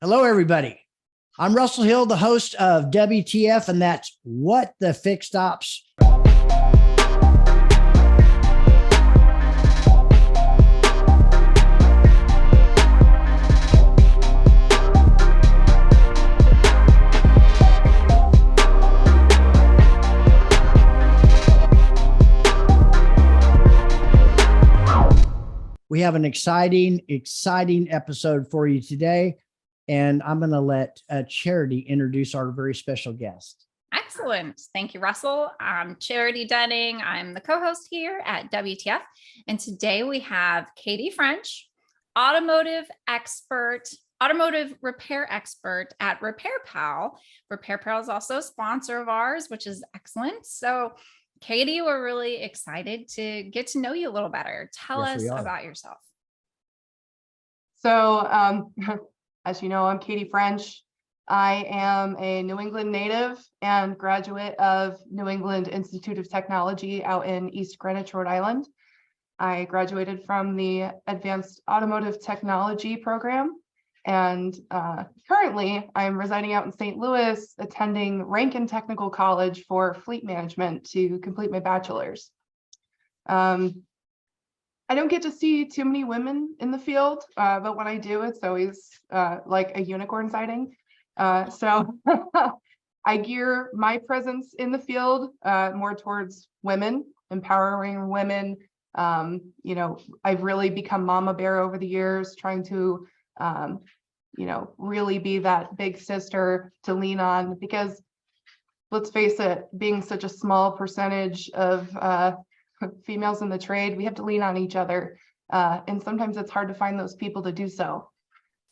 Hello, everybody. I'm Russell Hill, the host of WTF, and that's What the Fixed Ops. We have an exciting episode for you today. And I'm going to let Charity introduce our very special guest. Excellent. Thank you, Russell. I'm Charity Dunning. I'm the co-host here at WTF. And today we have Katie French, automotive repair expert at RepairPal. RepairPal is also a sponsor of ours, which is excellent. So Katie, we're really excited to get to know you a little better. Tell us about yourself. So, as you know, I'm Katie French. I am a New England native and graduate of New England Institute of Technology out in East Greenwich, Rhode Island. I graduated from the Advanced Automotive Technology program, and currently I'm residing out in St. Louis, attending Rankin Technical College for fleet management to complete my bachelor's. I don't get to see too many women in the field, but when I do, it's always like a unicorn sighting. So I gear my presence in the field more towards women, empowering women. I've really become mama bear over the years, trying to, really be that big sister to lean on, because let's face it, being such a small percentage of females in the trade, we have to lean on each other. And sometimes it's hard to find those people to do so.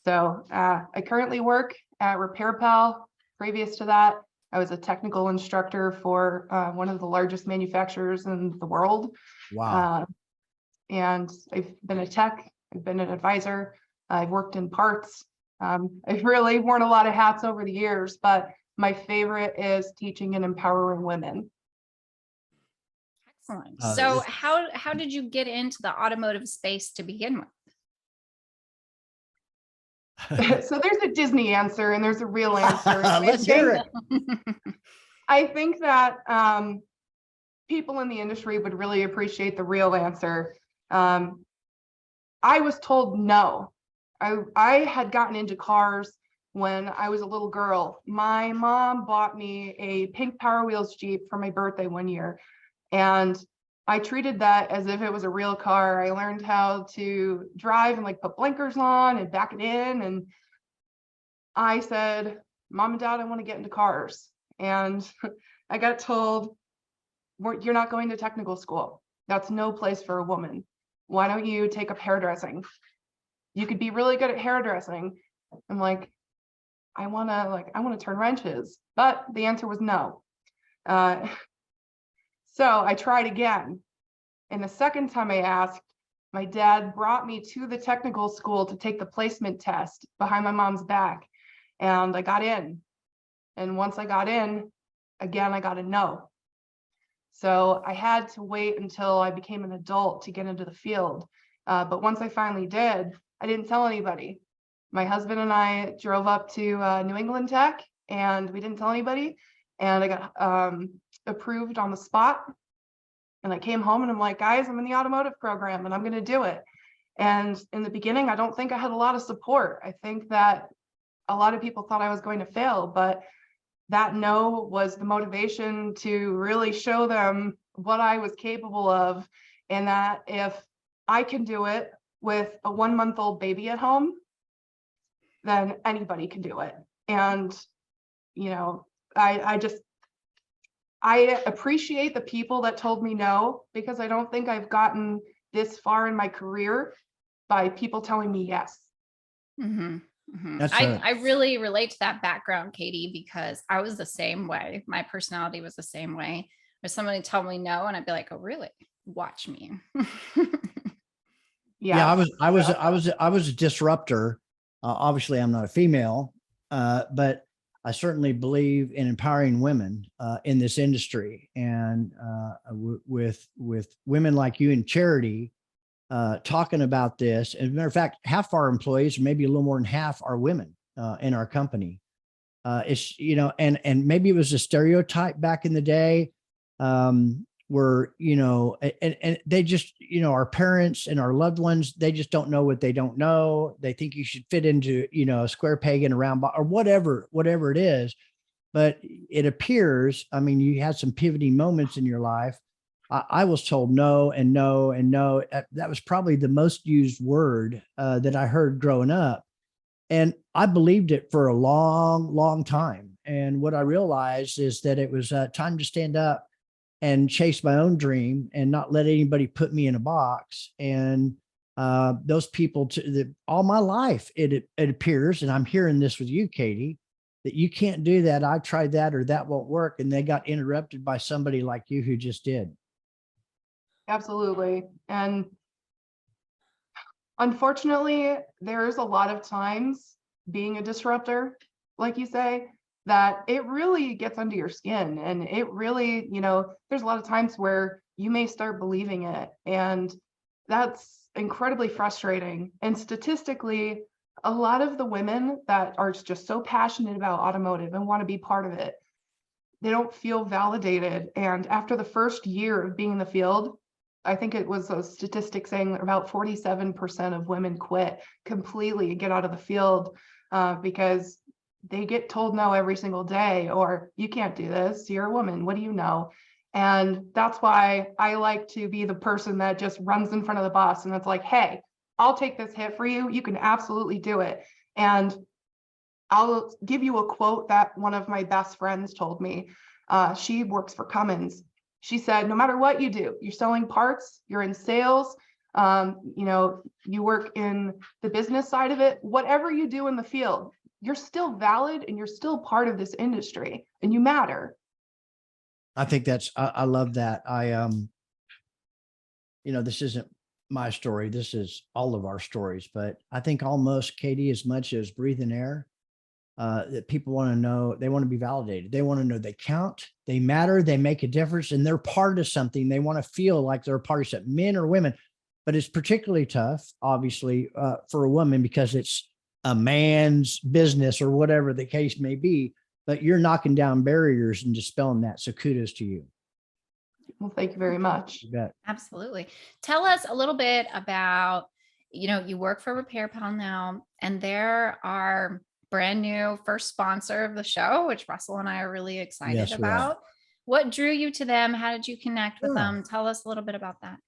So I currently work at RepairPal. Previous to that, I was a technical instructor for one of the largest manufacturers in the world. Wow. And I've been a tech, I've been an advisor, I've worked in parts. I've really worn a lot of hats over the years, but my favorite is teaching and empowering women. Excellent. So how did you get into the automotive space to begin with? So there's a Disney answer and there's a real answer. Let's hear it. I think that people in the industry would really appreciate the real answer. I was told no. I had gotten into cars when I was a little girl. My mom bought me a pink Power Wheels Jeep for my birthday one year. And I treated that as if it was a real car. I learned how to drive and like put blinkers on and back it in. And I said, Mom and Dad, I want to get into cars. And I got told, you're not going to technical school. That's no place for a woman. Why don't you take up hairdressing? You could be really good at hairdressing. I'm like, I want to turn wrenches. But the answer was no. So I tried again. And the second time I asked, my dad brought me to the technical school to take the placement test behind my mom's back. And I got in. And once I got in, again, I got a no. So I had to wait until I became an adult to get into the field. But once I finally did, I didn't tell anybody. My husband and I drove up to New England Tech, and we didn't tell anybody. And I got approved on the spot. And I came home and I'm like, guys, I'm in the automotive program and I'm going to do it. And in the beginning, I don't think I had a lot of support. I think that a lot of people thought I was going to fail, but that no was the motivation to really show them what I was capable of, and that if I can do it with a 1-month-old baby at home, then anybody can do it. And, I appreciate the people that told me no, because I don't think I've gotten this far in my career by people telling me yes. Mm-hmm. Mm-hmm. I really relate to that background, Katie, because I was the same way. My personality was the same way. If somebody told me no, and I'd be like, "Oh, really? Watch me." Yeah, I was a disruptor. Obviously, I'm not a female, but I certainly believe in empowering women in this industry, and with women like you and Charity talking about this. As a matter of fact, half our employees, maybe a little more than half, are women in our company. It's, you know, and maybe it was a stereotype back in the day, where, you know, and they just, you know, our parents and our loved ones, they just don't know what they don't know. They think you should fit into, you know, a square peg in a round box or whatever it is. But it appears, I mean, you had some pivoting moments in your life. I was told no and no and no. That was probably the most used word that I heard growing up. And I believed it for a long time. And what I realized is that it was time to stand up and chase my own dream and not let anybody put me in a box. And those people all my life, it appears, and I'm hearing this with you, Katie, that you can't do that. I tried that, or that won't work. And they got interrupted by somebody like you who just did. Absolutely. And unfortunately, there's a lot of times being a disruptor, like you say, that it really gets under your skin. And it really, you know, there's a lot of times where you may start believing it. And that's incredibly frustrating. And statistically, a lot of the women that are just so passionate about automotive and want to be part of it, they don't feel validated. And after the first year of being in the field, I think it was a statistic saying that about 47% of women quit completely and get out of the field because they get told no every single day, or you can't do this, you're a woman, what do you know? And that's why I like to be the person that just runs in front of the boss and it's like, hey, I'll take this hit for you. You can absolutely do it. And I'll give you a quote that one of my best friends told me. She works for Cummins. She said, no matter what you do, you're selling parts, you're in sales, you know, you work in the business side of it, whatever you do in the field, you're still valid and you're still part of this industry and you matter. I think I love that. You know, this isn't my story. This is all of our stories, but I think almost, Katie, as much as breathing air, that people want to know, they want to be validated. They want to know they count, they matter, they make a difference, and they're part of something. They want to feel like they're a part of something, men or women. But it's particularly tough, obviously, for a woman because it's a man's business or whatever the case may be. But you're knocking down barriers and dispelling that. So kudos to you. Well, thank you very much. You bet. Absolutely. Tell us a little bit about, you know, you work for RepairPal now, and there are brand new first sponsor of the show, which Russell and I are really excited about. What drew you to them? How did you connect with them? Tell us a little bit about that.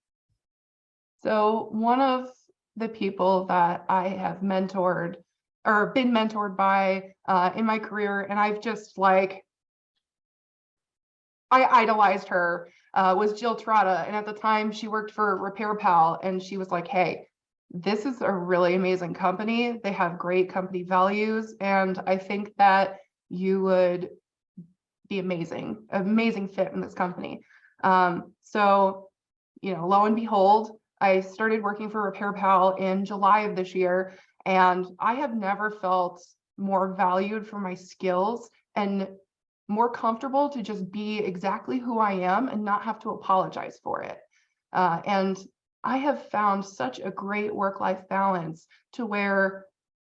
So one of the people that I have mentored or been mentored by in my career, and I've just like, I idolized her, was Jill Trotta. And at the time she worked for RepairPal, and she was like, hey, this is a really amazing company. They have great company values. And I think that you would be amazing fit in this company. So, you know, lo and behold, I started working for RepairPal in July of this year, and I have never felt more valued for my skills and more comfortable to just be exactly who I am and not have to apologize for it. And I have found such a great work-life balance to where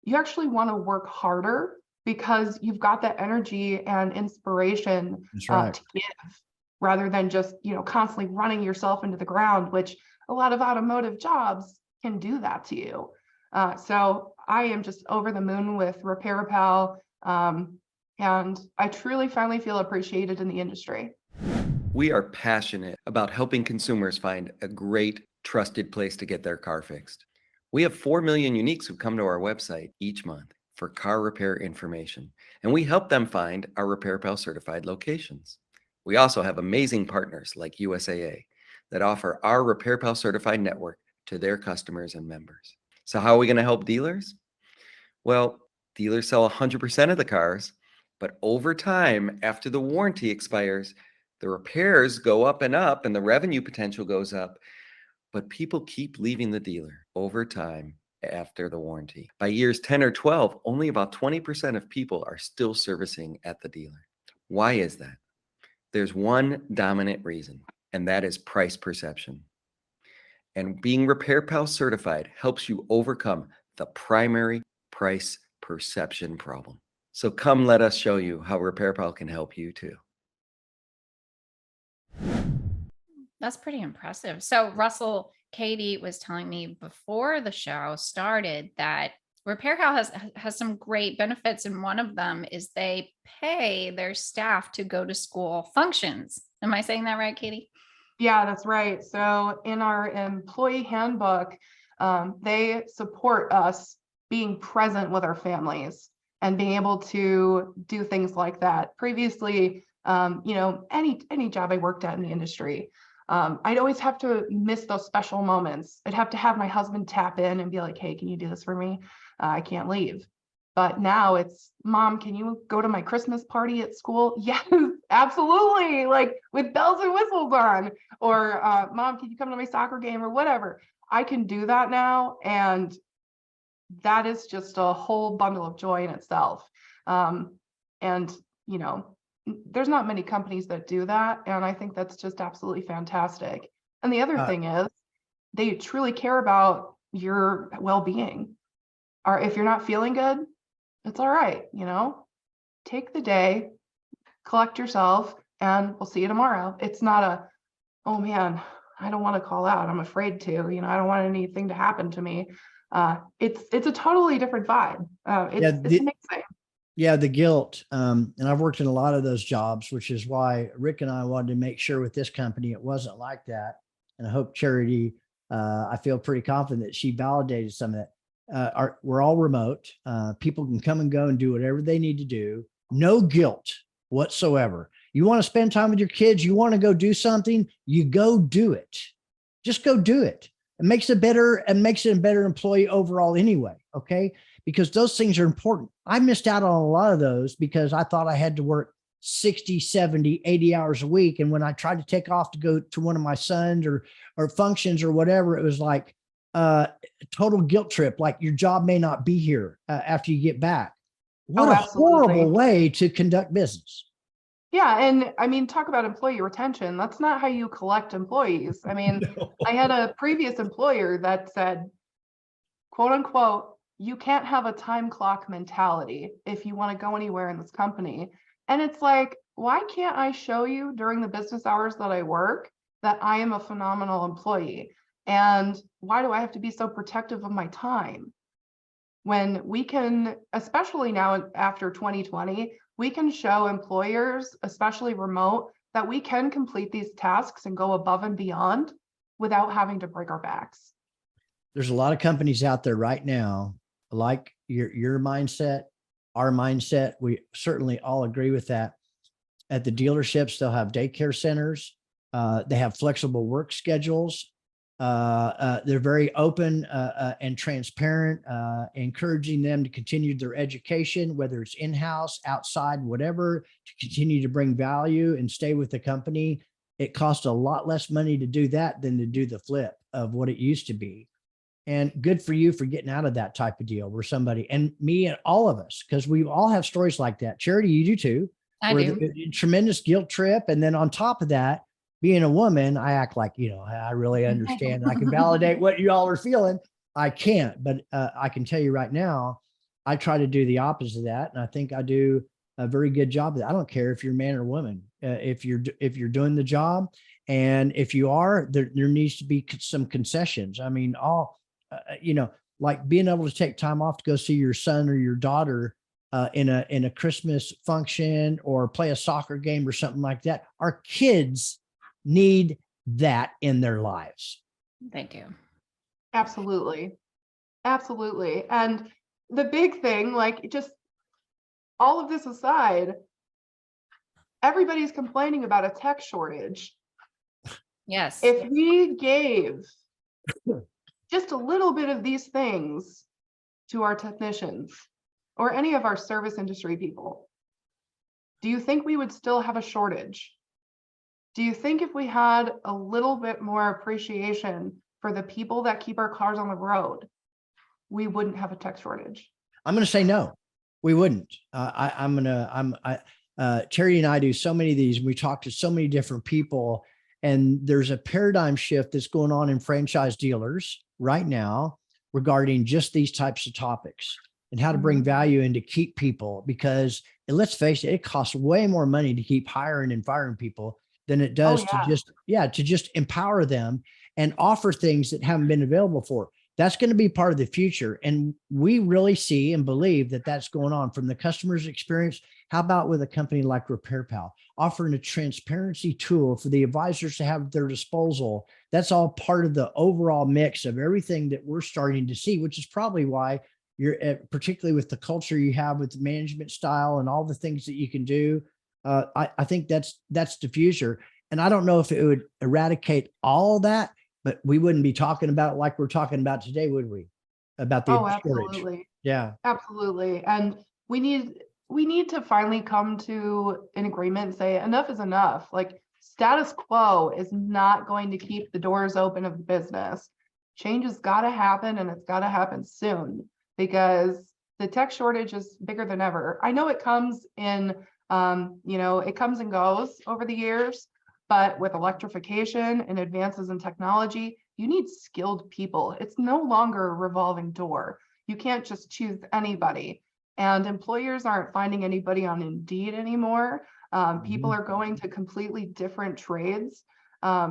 you actually want to work harder because you've got that energy and inspiration to give, rather than just, you know, constantly running yourself into the ground, which a lot of automotive jobs can do that to you. So I am just over the moon with RepairPal, and I truly finally feel appreciated in the industry. We are passionate about helping consumers find a great, trusted place to get their car fixed. We have 4 million uniques who come to our website each month for car repair information, and we help them find our RepairPal certified locations. We also have amazing partners like USAA that offer our RepairPal certified network to their customers and members. So how are we going to help dealers? Well, dealers sell 100% of the cars, but over time, after the warranty expires, the repairs go up and up and the revenue potential goes up, but people keep leaving the dealer over time after the warranty. By years 10 or 12, only about 20% of people are still servicing at the dealer. Why is that? There's one dominant reason, and that is price perception. And being RepairPal certified helps you overcome the primary price perception problem. So come let us show you how RepairPal can help you too. That's pretty impressive. So Russell, Katie was telling me before the show started that RepairPal has some great benefits, and one of them is they pay their staff to go to school functions. Am I saying that right, Katie? Yeah, that's right. So in our employee handbook, they support us being present with our families and being able to do things like that. Previously, any job I worked at in the industry, I'd always have to miss those special moments. I'd have to have my husband tap in and be like, hey, can you do this for me? I can't leave. But now it's, Mom, can you go to my Christmas party at school? Yes, absolutely. Like with bells and whistles on. Or Mom, can you come to my soccer game or whatever? I can do that now. And that is just a whole bundle of joy in itself. There's not many companies that do that. And I think that's just absolutely fantastic. And the other thing is they truly care about your well-being. Or if you're not feeling good, it's all right. Take the day, collect yourself, and we'll see you tomorrow. It's not oh man, I don't want to call out. I'm afraid to, I don't want anything to happen to me. It's a totally different vibe. It's amazing. Yeah, the guilt. And I've worked in a lot of those jobs, which is why Rick and I wanted to make sure with this company, it wasn't like that. And I hope Charity, I feel pretty confident that she validated some of that. We're all remote. People can come and go and do whatever they need to do. No guilt whatsoever. You want to spend time with your kids, you want to go do something, you go do it. Just go do it. It makes it a better employee overall anyway. Okay. Because those things are important. I missed out on a lot of those because I thought I had to work 60, 70, 80 hours a week. And when I tried to take off to go to one of my sons or functions or whatever, it was like total guilt trip. Like your job may not be here after you get back. What a horrible way to conduct business. Yeah. And I mean, talk about employee retention. That's not how you collect employees. I mean, no. I had a previous employer that said, quote unquote, you can't have a time clock mentality if you want to go anywhere in this company. And it's like, why can't I show you during the business hours that I work that I am a phenomenal employee? And why do I have to be so protective of my time? When we can, especially now after 2020, we can show employers, especially remote, that we can complete these tasks and go above and beyond without having to break our backs. There's a lot of companies out there right now, like your mindset, our mindset. We certainly all agree with that. At the dealerships, they'll have daycare centers. They have flexible work schedules. They're very open and transparent, encouraging them to continue their education, whether it's in-house, outside, whatever, to continue to bring value and stay with the company. It costs a lot less money to do that than to do the flip of what it used to be. And good for you for getting out of that type of deal where somebody, and me and all of us, because we all have stories like that. Charity, you do too. I do. Tremendous guilt trip. And then on top of that, being a woman, I act like, I really understand. I can validate what you all are feeling. I can't, but I can tell you right now, I try to do the opposite of that. And I think I do a very good job of that. I don't care if you're a man or woman, if you're doing the job. And if you are, there needs to be some concessions. I mean, like being able to take time off to go see your son or your daughter in a Christmas function or play a soccer game or something like that. Our kids need that in their lives. They do. Absolutely. Absolutely. And the big thing, like just all of this aside, everybody's complaining about a tech shortage. Yes. If we gave just a little bit of these things to our technicians or any of our service industry people, do you think we would still have a shortage? Do you think if we had a little bit more appreciation for the people that keep our cars on the road, we wouldn't have a tech shortage? I'm going to say no, we wouldn't. Charity and I do so many of these. We talk to so many different people, and there's a paradigm shift that's going on in franchise dealers right now regarding just these types of topics. and how to bring value in to keep people, because let's face it, it costs way more money to keep hiring and firing people than it does to just empower them and offer things that haven't been available for. That's going to be part of the future. And we really see and believe that that's going on from the customer's experience. How about with a company like RepairPal, offering a transparency tool for the advisors to have at their disposal? That's all part of the overall mix of everything that we're starting to see, which is probably why you're particularly with the culture you have with the management style and all the things that you can do. I think that's the future. And I don't know if it would eradicate all that, but we wouldn't be talking about it like we're talking about today, would we? About the shortage. Absolutely. Yeah. Absolutely. And we need to finally come to an agreement and say enough is enough. Like, status quo is not going to keep the doors open of the business. Change has got to happen, and it's got to happen soon, because the tech shortage is bigger than ever. I know it comes in, it comes and goes over the years, but with electrification and advances in technology, you need skilled people. It's no longer a revolving door. You can't just choose anybody. And employers aren't finding anybody on Indeed anymore. People are going to completely different trades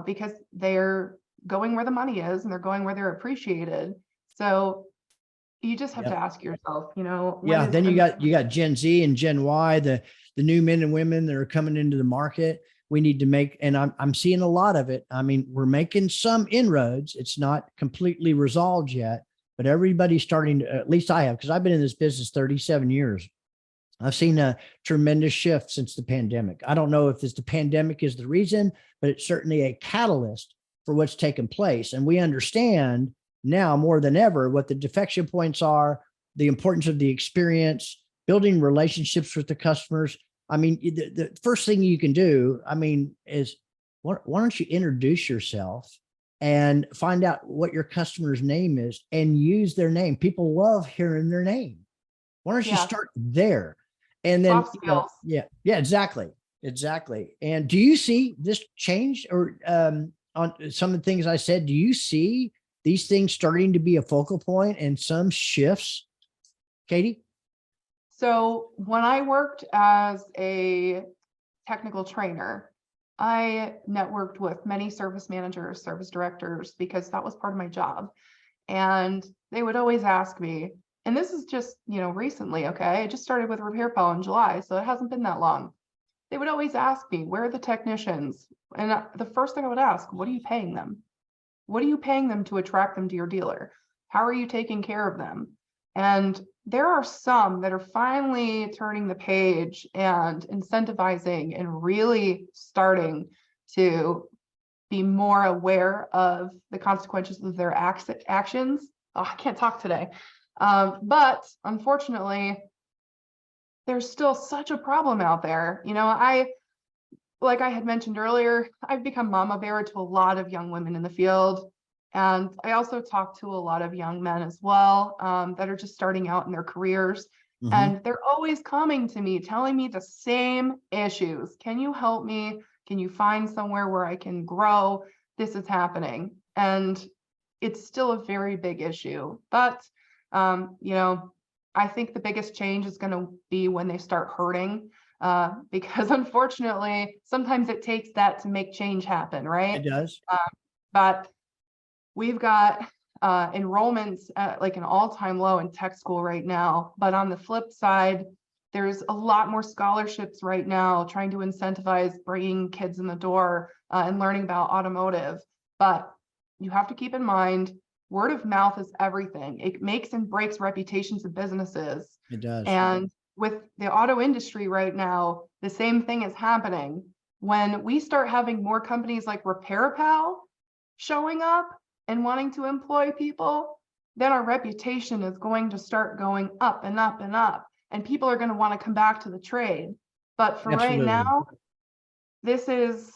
because they're going where the money is and they're going where they're appreciated. So you just have to ask yourself, Then you got Gen Z and Gen Y, the new men and women that are coming into the market. We need to make, and I'm seeing a lot of it. I mean, we're making some inroads. It's not completely resolved yet, but everybody's starting to, at least I have, because I've been in this business 37 years. I've seen a tremendous shift since the pandemic. I don't know if the pandemic is the reason, but it's certainly a catalyst for what's taken place. And we understand now more than ever what the defection points are, the importance of the experience, building relationships with the customers. I mean, the first thing you can do, is why don't you introduce yourself and find out what your customer's name is and use their name. People love hearing their name. Why don't you start there? And then, exactly. And do you see this change, or on some of the things I said, do you see these things starting to be a focal point and some shifts, Katie? So when I worked as a technical trainer, I networked with many service managers, service directors, because that was part of my job. And they would always ask me, and this is just, recently, okay? I just started with RepairPal in July, so it hasn't been that long. They would always ask me, where are the technicians? And the first thing I would ask, what are you paying them? What are you paying them to attract them to your dealer? How are you taking care of them? And there are some that are finally turning the page and incentivizing and really starting to be more aware of the consequences of their actions. Oh, I can't talk today. But unfortunately, there's still such a problem out there. Like I had mentioned earlier, I've become mama bear to a lot of young women in the field. And I also talk to a lot of young men as well that are just starting out in their careers. Mm-hmm. And they're always coming to me, telling me the same issues. Can you help me? Can you find somewhere where I can grow? This is happening. And it's still a very big issue. But, I think the biggest change is going to be when they start hurting. Because unfortunately, sometimes it takes that to make change happen, right? It does. But we've got enrollments at like an all-time low in tech school right now. But on the flip side, there's a lot more scholarships right now trying to incentivize bringing kids in the door and learning about automotive. But you have to keep in mind, word of mouth is everything. It makes and breaks reputations of businesses. It does. And with the auto industry right now, the same thing is happening. When we start having more companies like RepairPal showing up and wanting to employ people, then our reputation is going to start going up and up and up, and people are going to want to come back to the trade. But for right now, this is,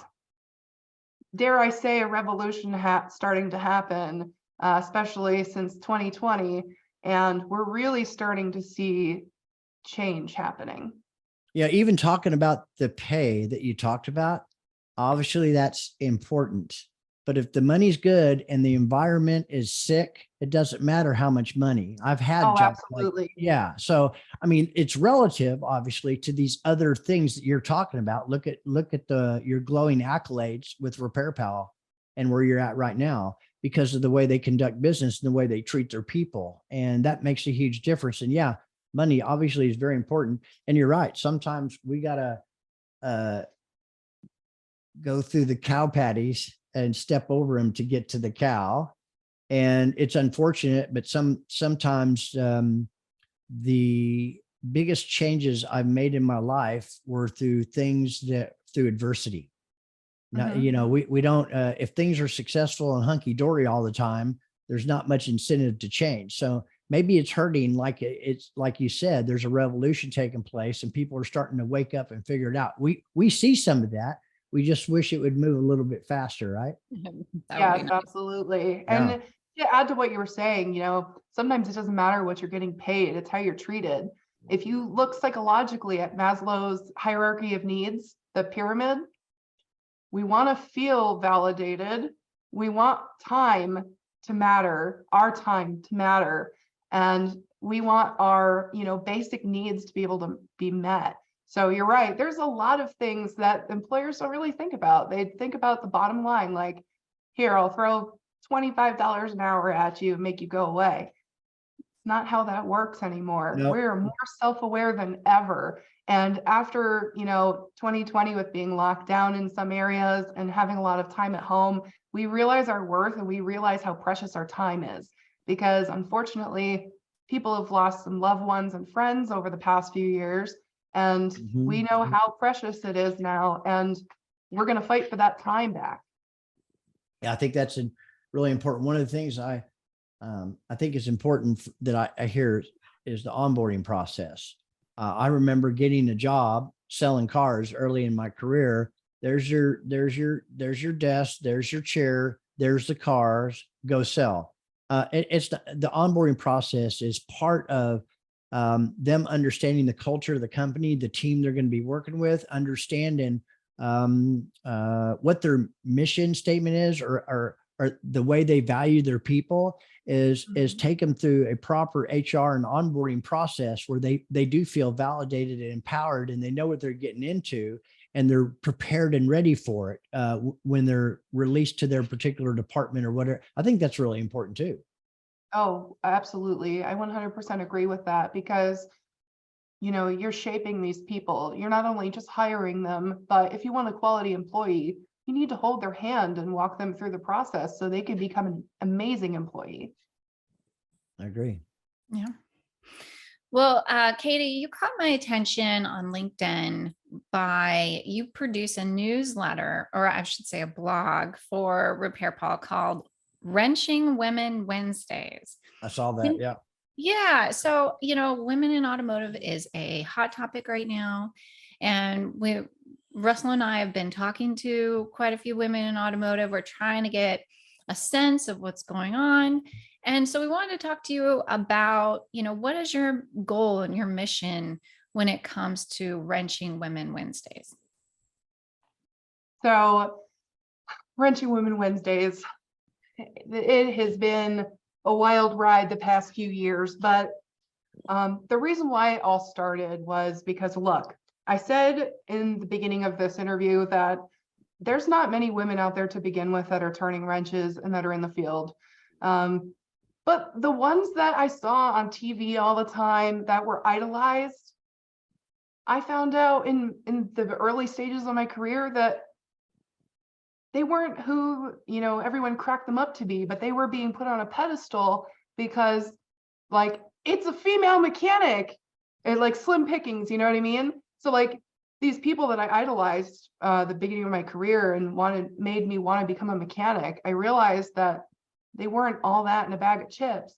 dare I say, a revolution starting to happen, especially since 2020, and we're really starting to see change happening. Yeah, even talking about the pay that you talked about, obviously that's important. But if the money's good and the environment is sick, it doesn't matter how much money. I've had Oh, jobs like, absolutely. yeah. So, I mean, it's relative, obviously, to these other things that you're talking about. Look at your glowing accolades with RepairPal and where you're at right now because of the way they conduct business and the way they treat their people. And that makes a huge difference. And yeah, money obviously is very important. And you're right. Sometimes we got to go through the cow patties and step over them to get to the cow. And it's unfortunate, but sometimes the biggest changes I've made in my life were through adversity. Now, we don't, if things are successful and hunky dory all the time, there's not much incentive to change. So maybe it's hurting, like it's like you said, there's a revolution taking place and people are starting to wake up and figure it out. We see some of that. We just wish it would move a little bit faster, right? Yes, absolutely. Yeah. And to add to what you were saying, sometimes it doesn't matter what you're getting paid, it's how you're treated. If you look psychologically at Maslow's hierarchy of needs, the pyramid, we want to feel validated. We want time to matter, our time to matter. And we want our, basic needs to be able to be met. So you're right. There's a lot of things that employers don't really think about. They think about the bottom line, like, here, I'll throw $25 an hour at you and make you go away. It's not how that works anymore. Nope. We're more self-aware than ever. And after, 2020 with being locked down in some areas and having a lot of time at home, we realize our worth and we realize how precious our time is. Because unfortunately, people have lost some loved ones and friends over the past few years. And we know how precious it is now, and we're going to fight for that time back. Yeah, I think that's really important. One of the things I think is important that I hear is the onboarding process. I remember getting a job selling cars early in my career. There's your desk, there's your chair, there's the cars, go sell. It's the onboarding process is part of them understanding the culture of the company, the team they're going to be working with, understanding what their mission statement is, or the way they value their people is take them through a proper HR and onboarding process where they do feel validated and empowered, and they know what they're getting into, and they're prepared and ready for it when they're released to their particular department or whatever. I think that's really important too. Oh, absolutely. I 100% agree with that because, you're shaping these people. You're not only just hiring them, but if you want a quality employee, you need to hold their hand and walk them through the process so they can become an amazing employee. I agree. Yeah. Well, Katie, you caught my attention on LinkedIn by you produce a newsletter, or I should say a blog for RepairPal called Wrenching Women Wednesdays. I saw that. Yeah. Yeah. So, women in automotive is a hot topic right now. And Russell and I have been talking to quite a few women in automotive. We're trying to get a sense of what's going on. And so we wanted to talk to you about, what is your goal and your mission when it comes to Wrenching Women Wednesdays? So Wrenching Women Wednesdays, it has been a wild ride the past few years, but the reason why it all started was because, look, I said in the beginning of this interview that there's not many women out there to begin with that are turning wrenches and that are in the field. But the ones that I saw on TV all the time that were idolized, I found out in the early stages of my career that they weren't who, everyone cracked them up to be, but they were being put on a pedestal because, like, it's a female mechanic, and like slim pickings, you know what I mean? So like these people that I idolized the beginning of my career and made me want to become a mechanic, I realized that they weren't all that in a bag of chips.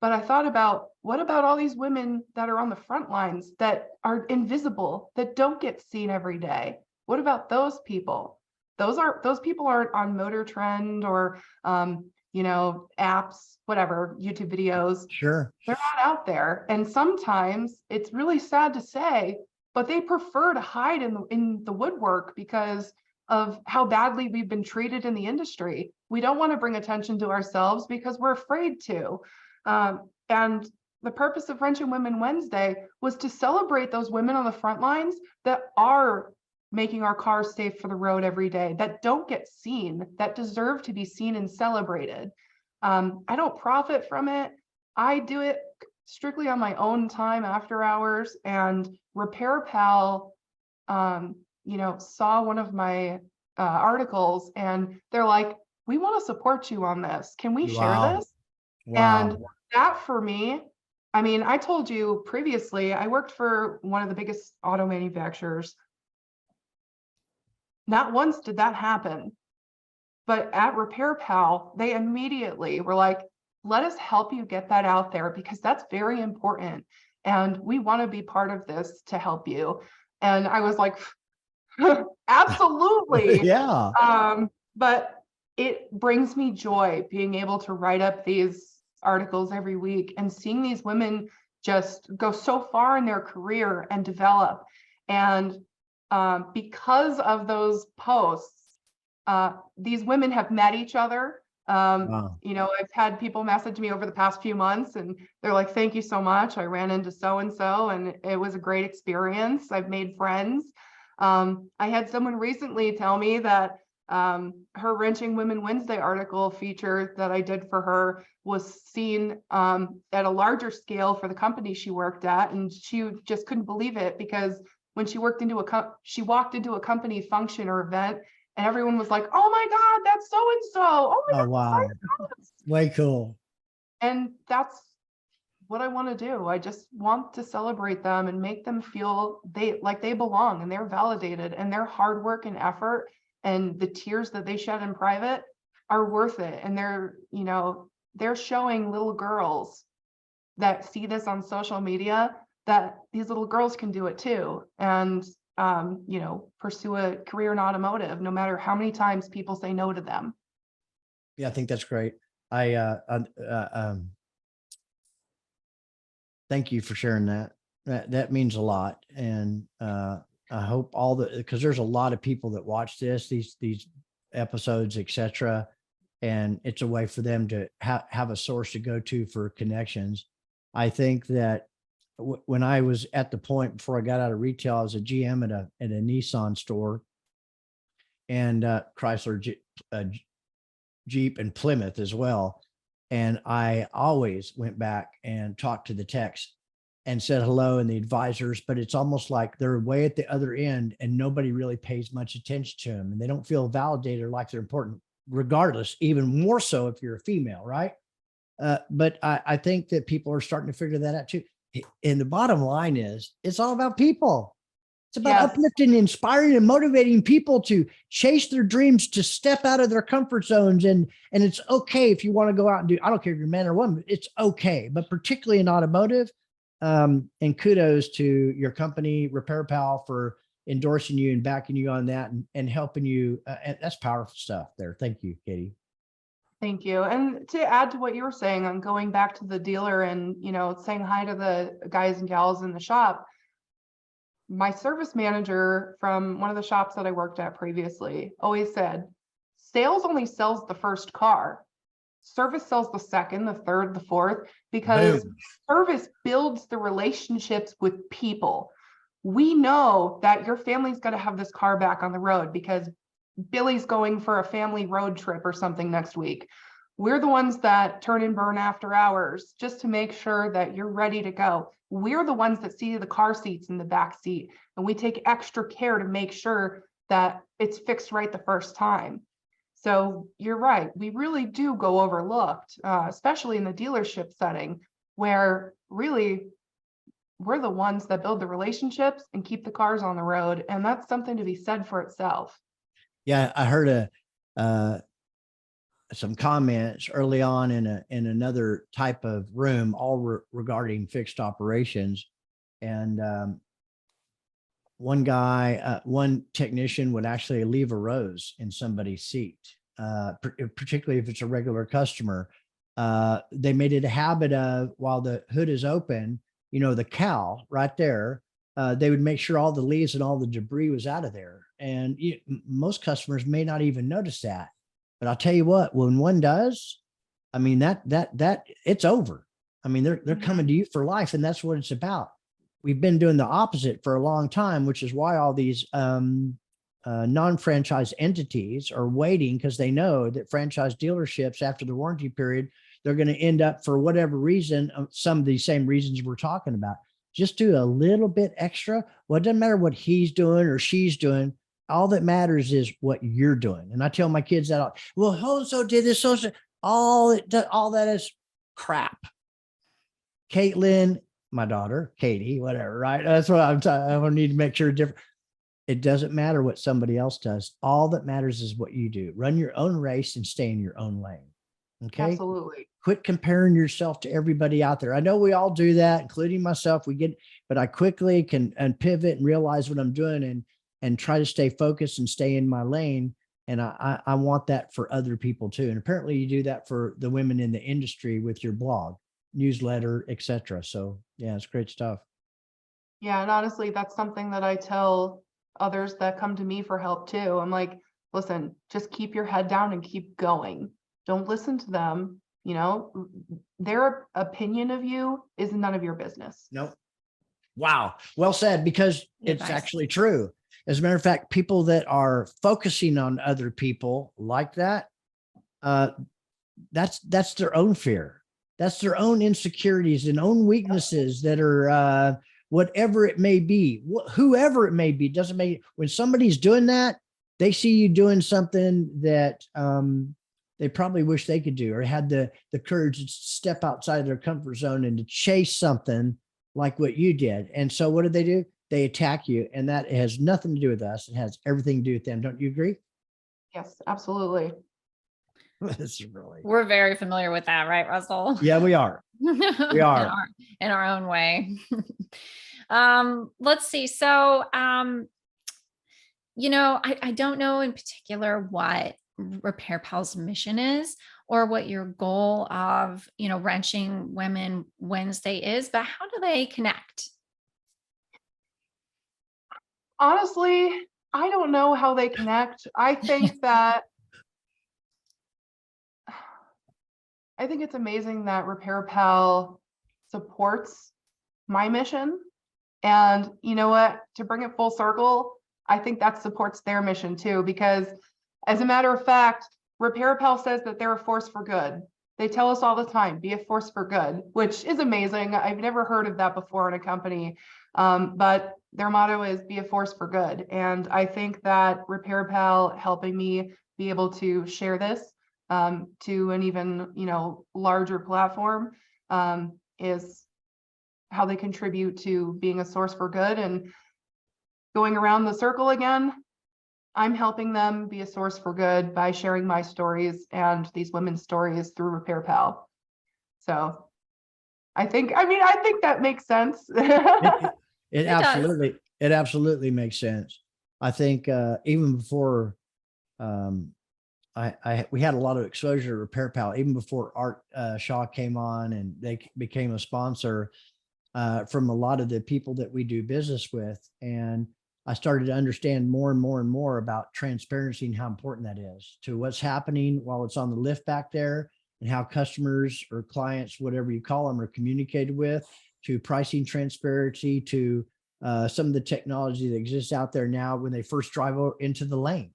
But I thought about, what about all these women that are on the front lines that are invisible, that don't get seen every day? What about those people? Those people aren't on Motor Trend or apps, whatever, YouTube videos. Sure. They're not out there. And sometimes it's really sad to say, but they prefer to hide in the woodwork because of how badly we've been treated in the industry. We don't want to bring attention to ourselves because we're afraid to. And the purpose of Wrenching Women Wednesday was to celebrate those women on the front lines that are making our cars safe for the road every day, that don't get seen, that deserve to be seen and celebrated. I don't profit from it. I do it strictly on my own time after hours. And RepairPal, saw one of my articles, and they're like, we want to support you on this. Can we share this? Wow. And that for me, I mean, I told you previously, I worked for one of the biggest auto manufacturers. Not once did that happen. But at RepairPal, they immediately were like, let us help you get that out there because that's very important. And we want to be part of this to help you. And I was like, absolutely. Yeah. But it brings me joy being able to write up these articles every week and seeing these women just go so far in their career and develop. And because of those posts, these women have met each other. Wow. I've had people message me over the past few months and they're like, thank you so much. I ran into so-and-so and it was a great experience. I've made friends. I had someone recently tell me that her Wrenching Women Wednesday article feature that I did for her was seen at a larger scale for the company she worked at. And she just couldn't believe it because when she walked into a company function or event, and everyone was like, oh my God, that's so-and-so. Oh my God. Wow. Way cool. And that's what I want to do. I just want to celebrate them and make them feel they belong and they're validated, and their hard work and effort and the tears that they shed in private are worth it. And they're showing little girls that see this on social media that these little girls can do it too. And pursue a career in automotive, no matter how many times people say no to them. Yeah, I think that's great. Thank you for sharing that. That means a lot. And I hope because there's a lot of people that watch these episodes, etc. And it's a way for them to have a source to go to for connections. I think that when I was at the point before I got out of retail, I was a GM at a Nissan store, and Chrysler, Jeep, and Plymouth as well. And I always went back and talked to the techs and said hello and the advisors, but it's almost like they're way at the other end and nobody really pays much attention to them, and they don't feel validated or like they're important, regardless, even more so if you're a female, right? But I think that people are starting to figure that out too. And the bottom line is, it's all about people. It's about uplifting, inspiring, and motivating people to chase their dreams, to step out of their comfort zones. And it's okay if you want to go out and do, I don't care if you're man or woman, it's okay. But particularly in automotive, and kudos to your company, RepairPal, for endorsing you and backing you on that and helping you. And that's powerful stuff there. Thank you, Katie. Thank you. And to add to what you were saying on going back to the dealer and, saying hi to the guys and gals in the shop, my service manager from one of the shops that I worked at previously always said, sales only sells the first car. Service sells the second, the third, the fourth, because service builds the relationships with people. We know that your family's got to have this car back on the road because Billy's going for a family road trip or something next week. We're the ones that turn and burn after hours just to make sure that you're ready to go. We're the ones that see the car seats in the back seat, and we take extra care to make sure that it's fixed right the first time. So you're right. We really do go overlooked, especially in the dealership setting, where really we're the ones that build the relationships and keep the cars on the road. And that's something to be said for itself. Yeah, I heard some comments early on in another type of room, all regarding fixed operations, and one technician would actually leave a rose in somebody's seat, particularly if it's a regular customer. They made it a habit of, while the hood is open, the cowl right there, they would make sure all the leaves and all the debris was out of there. And most customers may not even notice that. But I'll tell you what, when one does, I mean, that it's over. I mean, they're coming to you for life, and that's what it's about. We've been doing the opposite for a long time, which is why all these non-franchise entities are waiting, because they know that franchise dealerships, after the warranty period, they're going to end up, for whatever reason, some of these same reasons we're talking about. Just do a little bit extra. Well, it doesn't matter what he's doing or she's doing. All that matters is what you're doing. And I tell my kids that, well, so did this, so all that is crap. Caitlin, my daughter, Katie, whatever, right? That's what I'm talking. I need to make sure different. It doesn't matter what somebody else does. All that matters is what you do. Run your own race and stay in your own lane. Okay. Absolutely. Quit comparing yourself to everybody out there. I know we all do that, including myself. But I quickly can pivot and realize what I'm doing and try to stay focused and stay in my lane. And I want that for other people too. And apparently you do that for the women in the industry with your blog, newsletter, etc. So yeah, it's great stuff. Yeah. And honestly, that's something that I tell others that come to me for help too. I'm like, listen, just keep your head down and keep going. Don't listen to them. You know, their opinion of you is none of your business. Nope. Wow. Well said, because it's actually true. As a matter of fact, people that are focusing on other people like that, that's their own fear. That's their own insecurities and own weaknesses that are whatever it may be, whoever it may be, doesn't make. When somebody's doing that, they see you doing something that they probably wish they could do, or had the courage to step outside their comfort zone and to chase something like what you did. And so what do? They attack you, and that has nothing to do with us. It has everything to do with them. Don't you agree? Yes, absolutely. This is really. We're very familiar with that, right, Russell? Yeah, we are. We are in our own way. Let's see. So, I don't know in particular what RepairPal's mission is, or what your goal of, Wrenching Women Wednesday is, but how do they connect? Honestly, I don't know how they connect. I think it's amazing that RepairPal supports my mission. And you know what, to bring it full circle, I think that supports their mission too, because as a matter of fact, RepairPal says that they're a force for good. They tell us all the time, be a force for good, which is amazing. I've never heard of that before in a company. But their motto is be a force for good. And I think that RepairPal helping me be able to share this to an even, larger platform is how they contribute to being a source for good. And going around the circle again, I'm helping them be a source for good by sharing my stories and these women's stories through RepairPal. So I think that makes sense. It absolutely makes sense. I think even before we had a lot of exposure to RepairPal, even before Art Shaw came on and they became a sponsor from a lot of the people that we do business with. And I started to understand more and more and more about transparency and how important that is to what's happening while it's on the lift back there, and how customers or clients, whatever you call them, are communicated with, to pricing transparency, to some of the technology that exists out there now when they first drive into the lane.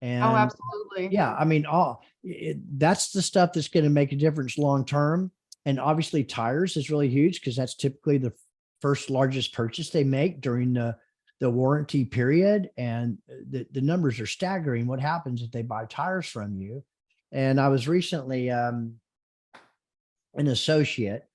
And oh, absolutely. Yeah. I mean, that's the stuff that's going to make a difference long-term. And obviously tires is really huge, because that's typically the first largest purchase they make during the warranty period. And the numbers are staggering. What happens if they buy tires from you? And I was recently, an associate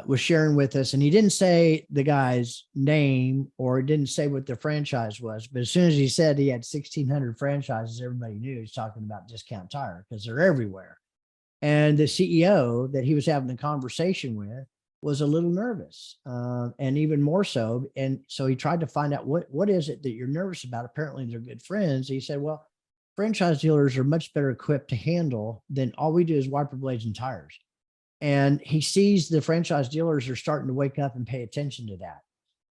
was sharing with us, and he didn't say the guy's name or didn't say what the franchise was. But as soon as he said he had 1,600 franchises, everybody knew he was talking about Discount Tire, because they're everywhere. And the CEO that he was having a conversation with was a little nervous, and even more so. And so he tried to find out what is it that you're nervous about? Apparently they're good friends. He said, well, franchise dealers are much better equipped to handle than all we do is wiper blades and tires. And he sees the franchise dealers are starting to wake up and pay attention to that.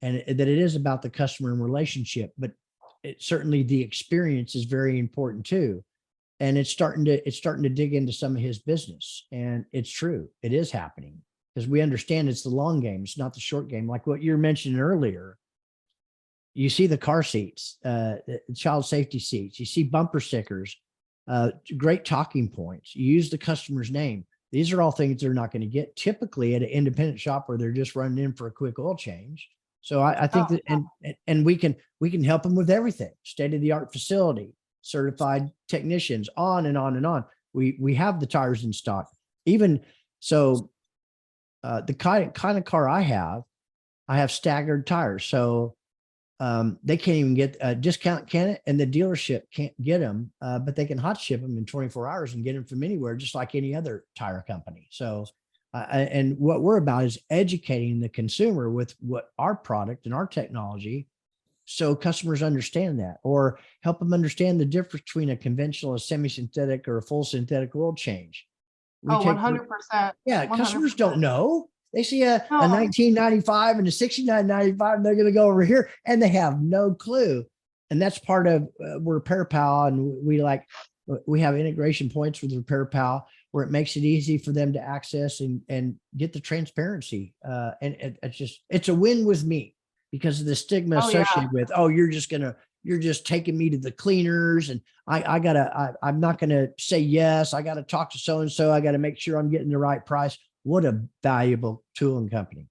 that it is about the customer and relationship, but certainly the experience is very important too. And it's starting to dig into some of his business, and it's true. It is happening because we understand it's the long game. It's not the short game. Like what you were mentioning earlier, you see the car seats, child safety seats, you see bumper stickers, great talking points. You use the customer's name. These are all things they're not going to get typically at an independent shop where they're just running in for a quick oil change. So I think that, and we can help them with everything, state-of-the-art facility, certified technicians, on and on and on. We have the tires in stock. Even so, the kind of car I have staggered tires. So they can't even get a discount, can it? And the dealership can't get them, but they can hot ship them in 24 hours and get them from anywhere, just like any other tire company. So, and what we're about is educating the consumer with what our product and our technology, so customers understand that, or help them understand the difference between a conventional, a semi-synthetic, or a full synthetic oil change. 100%. Yeah, 100%. customers don't know. They see a No. 1995 and a 69.95, and they're going to go over here, and they have no clue. And that's part of we're RepairPal, and we have integration points with RepairPal where it makes it easy for them to access and get the transparency. And it's a win with me because of the stigma associated with, you're just taking me to the cleaners, and I'm not going to say yes. I got to talk to so-and-so. I got to make sure I'm getting the right price. What a valuable tool and company.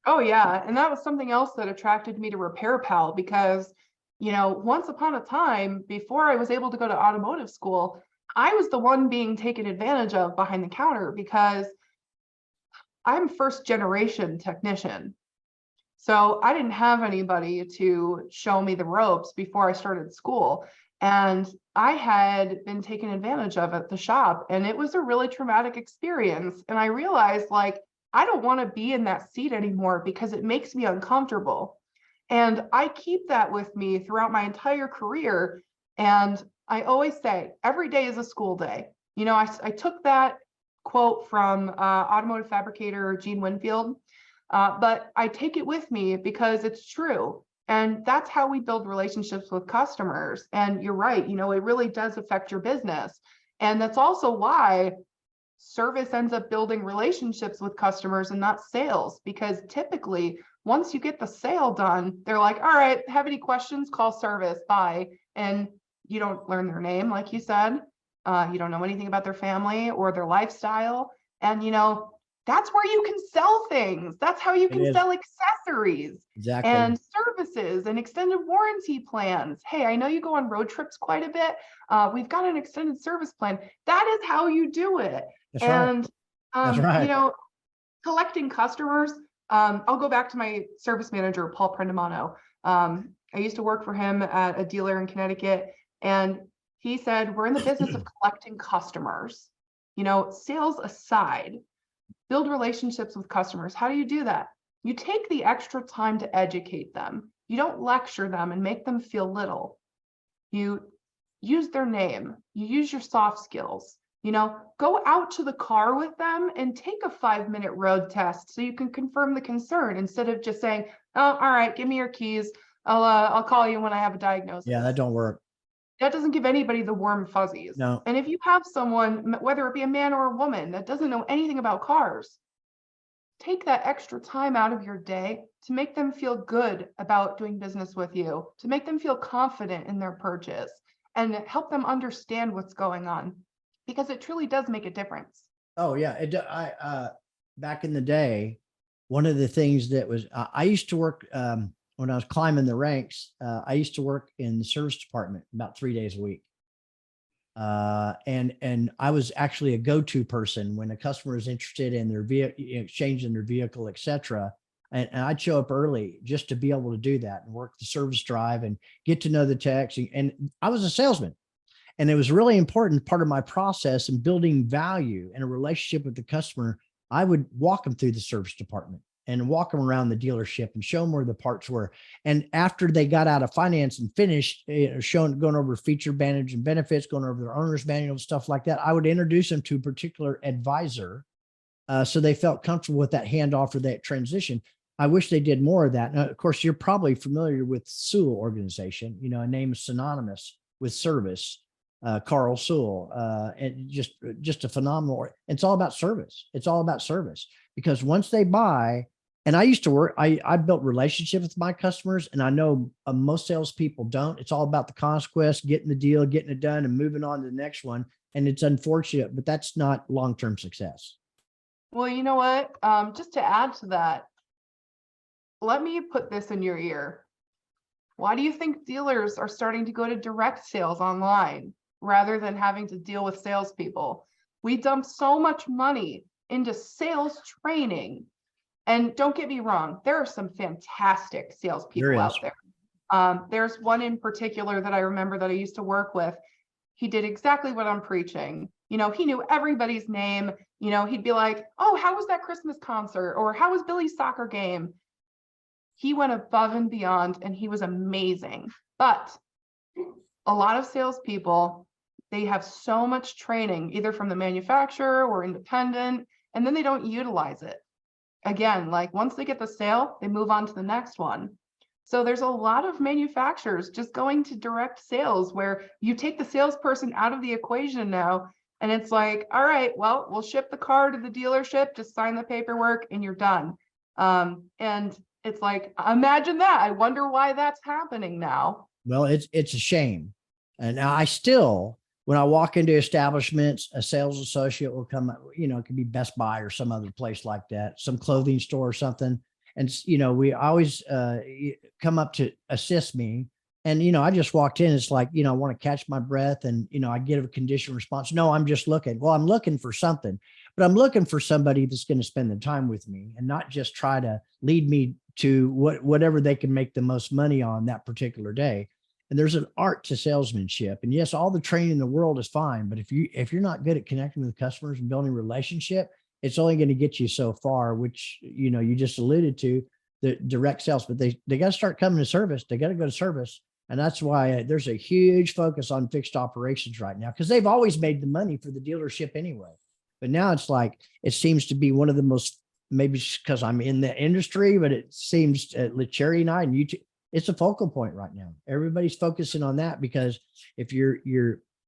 Oh yeah. And that was something else that attracted me to RepairPal because, once upon a time, before I was able to go to automotive school, I was the one being taken advantage of behind the counter because I'm first generation technician. So I didn't have anybody to show me the ropes before I started school. And I had been taken advantage of at the shop, and it was a really traumatic experience. And I realized, I don't want to be in that seat anymore because it makes me uncomfortable. And I keep that with me throughout my entire career. And I always say, every day is a school day. I took that quote from automotive fabricator Gene Winfield, but I take it with me because it's true. And that's how we build relationships with customers. And you're right, it really does affect your business. And that's also why service ends up building relationships with customers and not sales, because typically once you get the sale done, they're like, all right, have any questions? Call service, bye. And you don't learn their name, like you said. You don't know anything about their family or their lifestyle. And, that's where you can sell things. That's how you can sell accessories and services and extended warranty plans. Hey, I know you go on road trips quite a bit. We've got an extended service plan. That is how you do it. That's right. Collecting customers. I'll go back to my service manager, Paul Prendamano. I used to work for him at a dealer in Connecticut, and he said, we're in the business of collecting customers. Sales aside, build relationships with customers. How do you do that? You take the extra time to educate them. You don't lecture them and make them feel little. You use their name. You use your soft skills. Go out to the car with them and take a 5-minute road test so you can confirm the concern instead of just saying, oh, all right, give me your keys. I'll call you when I have a diagnosis. Yeah, that don't work. That doesn't give anybody the warm fuzzies. No. And if you have someone, whether it be a man or a woman, that doesn't know anything about cars, take that extra time out of your day to make them feel good about doing business with you, to make them feel confident in their purchase, and help them understand what's going on, because it truly does make a difference. Oh yeah. Back in the day, one of the things that was, I used to work, when I was climbing the ranks, I used to work in the service department about 3 days a week. And I was actually a go-to person when a customer is interested in their vehicle, changing their vehicle, et cetera. And I'd show up early just to be able to do that and work the service drive and get to know the techs. And I was a salesman, and it was really important part of my process in building value and a relationship with the customer. I would walk them through the service department and walk them around the dealership and show them where the parts were. And after they got out of finance and finished, going over feature advantage and benefits, going over their owner's manual, stuff like that, I would introduce them to a particular advisor. So they felt comfortable with that handoff or that transition. I wish they did more of that. Now, of course, you're probably familiar with Sewell organization, you know, a name synonymous with service. Carl Sewell, and just a phenomenal. It's all about service. It's all about service, because once they buy, and I used to work, I built relationships with my customers, and I know most salespeople don't. It's all about the conquest, getting the deal, getting it done, and moving on to the next one. And it's unfortunate, but that's not long-term success. Well, you know what? Just to add to that, let me put this in your ear. Why do you think dealers are starting to go to direct sales online rather than having to deal with salespeople? We dump so much money into sales training. And don't get me wrong, there are some fantastic salespeople out there. There's one in particular that I remember that I used to work with. He did exactly what I'm preaching. You know, he knew everybody's name. You know, he'd be like, oh, how was that Christmas concert? Or how was Billy's soccer game? He went above and beyond, and he was amazing. But a lot of salespeople, they have so much training, either from the manufacturer or independent, and then they don't utilize it. Again, like once they get the sale, they move on to the next one. So there's a lot of manufacturers just going to direct sales where you take the salesperson out of the equation now, and it's like, all right, well, we'll ship the car to the dealership, just sign the paperwork and you're done. And it's like, imagine that. I wonder why that's happening now. Well, it's a shame. And I still, when I walk into establishments, a sales associate will come, you know, it could be Best Buy or some other place like that, some clothing store or something. And, you know, we always come up to assist me. And, you know, I just walked in. It's like, you know, I want to catch my breath, and, you know, I get a conditional response. No, I'm just looking. Well, I'm looking for something, but I'm looking for somebody that's going to spend the time with me and not just try to lead me to whatever they can make the most money on that particular day. And there's an art to salesmanship. And yes, all the training in the world is fine, but if you're not good at connecting with customers and building a relationship, it's only going to get you so far, which, you know, you just alluded to, the direct sales. But they got to start coming to service. They got to go to service. And that's why there's a huge focus on fixed operations right now, because they've always made the money for the dealership anyway. But now it's like, it seems to be one of the most, maybe because I'm in the industry, but it seems Cherry and I and you two, it's a focal point right now. Everybody's focusing on that, because if you're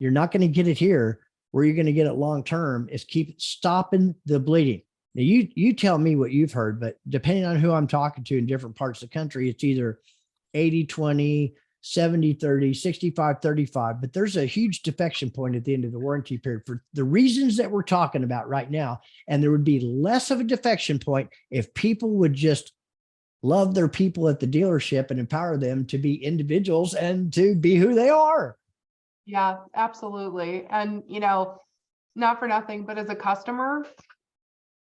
not going to get it here, where you're going to get it long term is keep stopping the bleeding. Now you tell me what you've heard, but depending on who I'm talking to in different parts of the country, it's either 80-20, 70-30, 65-35, but there's a huge defection point at the end of the warranty period for the reasons that we're talking about right now. And there would be less of a defection point if people would just love their people at the dealership and empower them to be individuals and to be who they are. Yeah, absolutely. And, you know, not for nothing, but as a customer,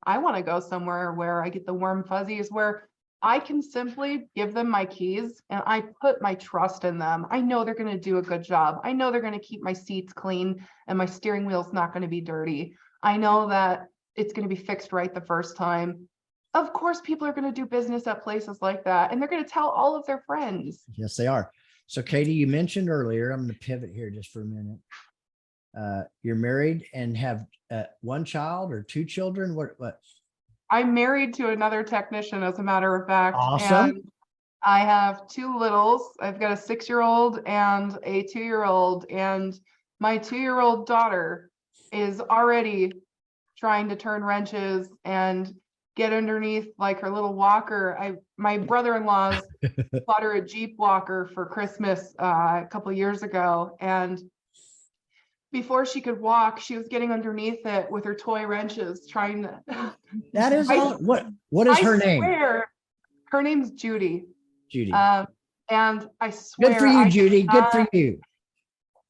I want to go somewhere where I get the warm fuzzies, where I can simply give them my keys and I put my trust in them. I know they're going to do a good job. I know they're going to keep my seats clean and my steering wheel's not going to be dirty. I know that it's going to be fixed right the first time. Of course, people are going to do business at places like that, and they're going to tell all of their friends. Yes, they are. So Katie, you mentioned earlier, I'm going to pivot here just for a minute. You're married and have one child or two children. What? I'm married to another technician, as a matter of fact. Awesome. And I have two littles. I've got a 6-year-old and a 2-year-old, and my 2-year-old daughter is already trying to turn wrenches and get underneath like her little walker. My brother-in-law's bought her a Jeep walker for Christmas a couple of years ago, and before she could walk, she was getting underneath it with her toy wrenches, trying to. That is all. What is her name? Her name's Judy. Judy. And I swear. Good for you, Judy. Good for you.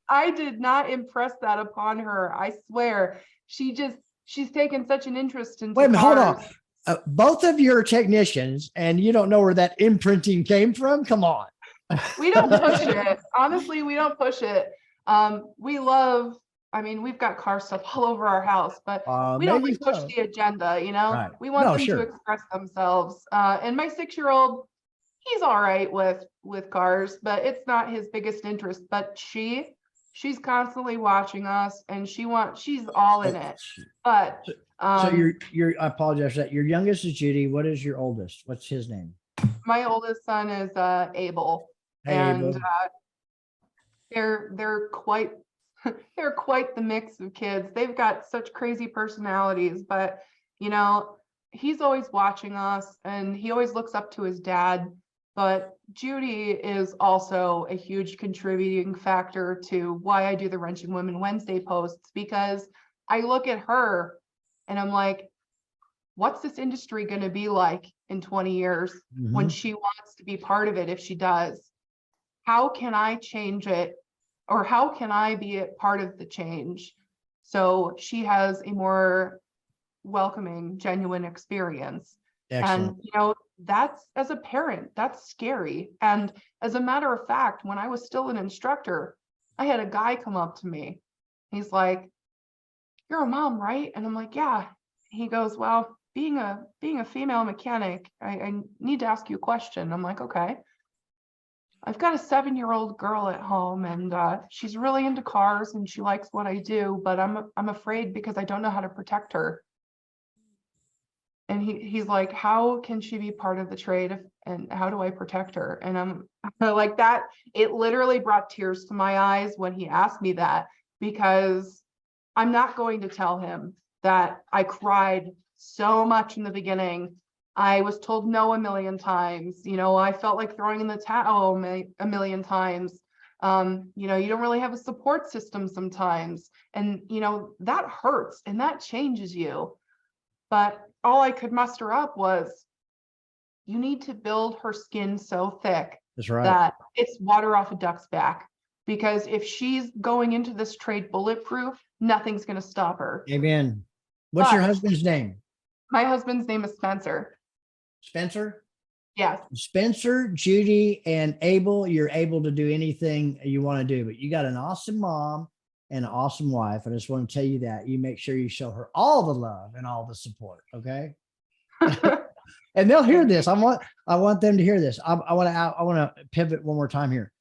I did not impress that upon her. I swear. She's taken such an interest in. Wait a minute, hold on. Both of your technicians, and you don't know where that imprinting came from? Come on. We don't push it. Honestly, we don't push it. We've got car stuff all over our house, but we don't like push the agenda, you know. Right. We want them to express themselves. And my 6-year-old, he's all right with cars, but it's not his biggest interest. But she she's constantly watching us, and she's all in it. But So I apologize for that. Your youngest is Judy. What is your oldest? What's his name? my oldest son is Abel, Hey, and Abel. they're quite they're quite the mix of kids. They've got such crazy personalities, but you know, he's always watching us and he always looks up to his dad. But Judy is also a huge contributing factor to why I do the Wrenching Women Wednesday posts, because I look at her and I'm like, what's this industry going to be like in 20 years when she wants to be part of it? If she does, how can I change it? Or how can I be a part of the change so she has a more welcoming, genuine experience? Excellent. And, you know, that's, as a parent, that's scary. And as a matter of fact, when I was still an instructor, I had a guy come up to me. He's like, "You're a mom, right?" And I'm like, "Yeah." He goes, "Well, being a female mechanic, I need to ask you a question." I'm like, "Okay." "I've got a 7-year-old girl at home, and she's really into cars and she likes what I do, but I'm afraid because I don't know how to protect her." And he's like, "How can she be part of the trade and how do I protect her?" And I'm like, that, it literally brought tears to my eyes when he asked me that, because I'm not going to tell him that I cried so much in the beginning. I was told no a million times. You know, I felt like throwing in the towel a million times. You know, you don't really have a support system sometimes. And, you know, that hurts and that changes you. But all I could muster up was, you need to build her skin so thick That's right. that it's water off a duck's back. Because if she's going into this trade bulletproof, nothing's going to stop her. Amen. What's your But husband's name? my husband's name is Spencer. Spencer? Yes. Spencer, Judy, and Abel, you're able to do anything you want to do, but you got an awesome mom and an awesome wife. I just want to tell you that. You make sure you show her all the love and all the support, okay? And they'll hear this. I want them to hear this. I want to pivot one more time here.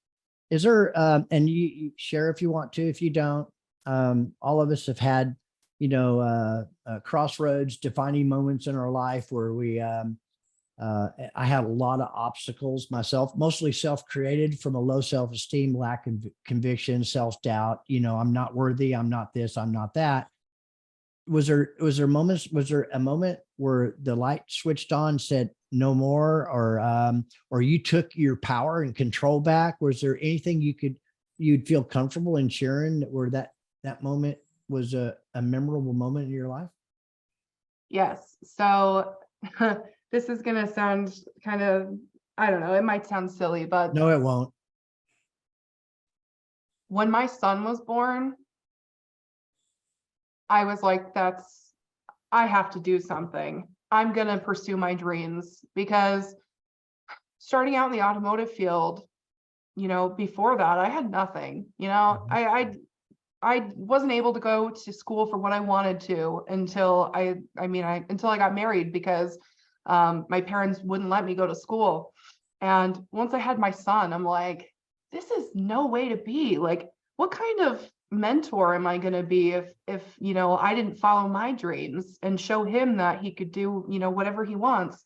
Is there and you share if you want to, if you don't, all of us have had, you know, crossroads, defining moments in our life where we I had a lot of obstacles myself, mostly self-created from a low self-esteem, lack of conviction, self-doubt. You know, I'm not worthy. I'm not this. I'm not that. Was there a moment where the light switched on and said no more, or you took your power and control back? Was there anything you'd feel comfortable in sharing where that moment was a memorable moment in your life? Yes. So this is going to sound kind of, I don't know, it might sound silly, but No, it won't. when my son was born, I was like, I have to do something. I'm going to pursue my dreams, because starting out in the automotive field, you know, before that, I had nothing. You know, I wasn't able to go to school for what I wanted to until until I got married, because my parents wouldn't let me go to school. And once I had my son, I'm like, this is no way to be. Like, what kind of mentor am I going to be if, you know, I didn't follow my dreams and show him that he could do, you know, whatever he wants?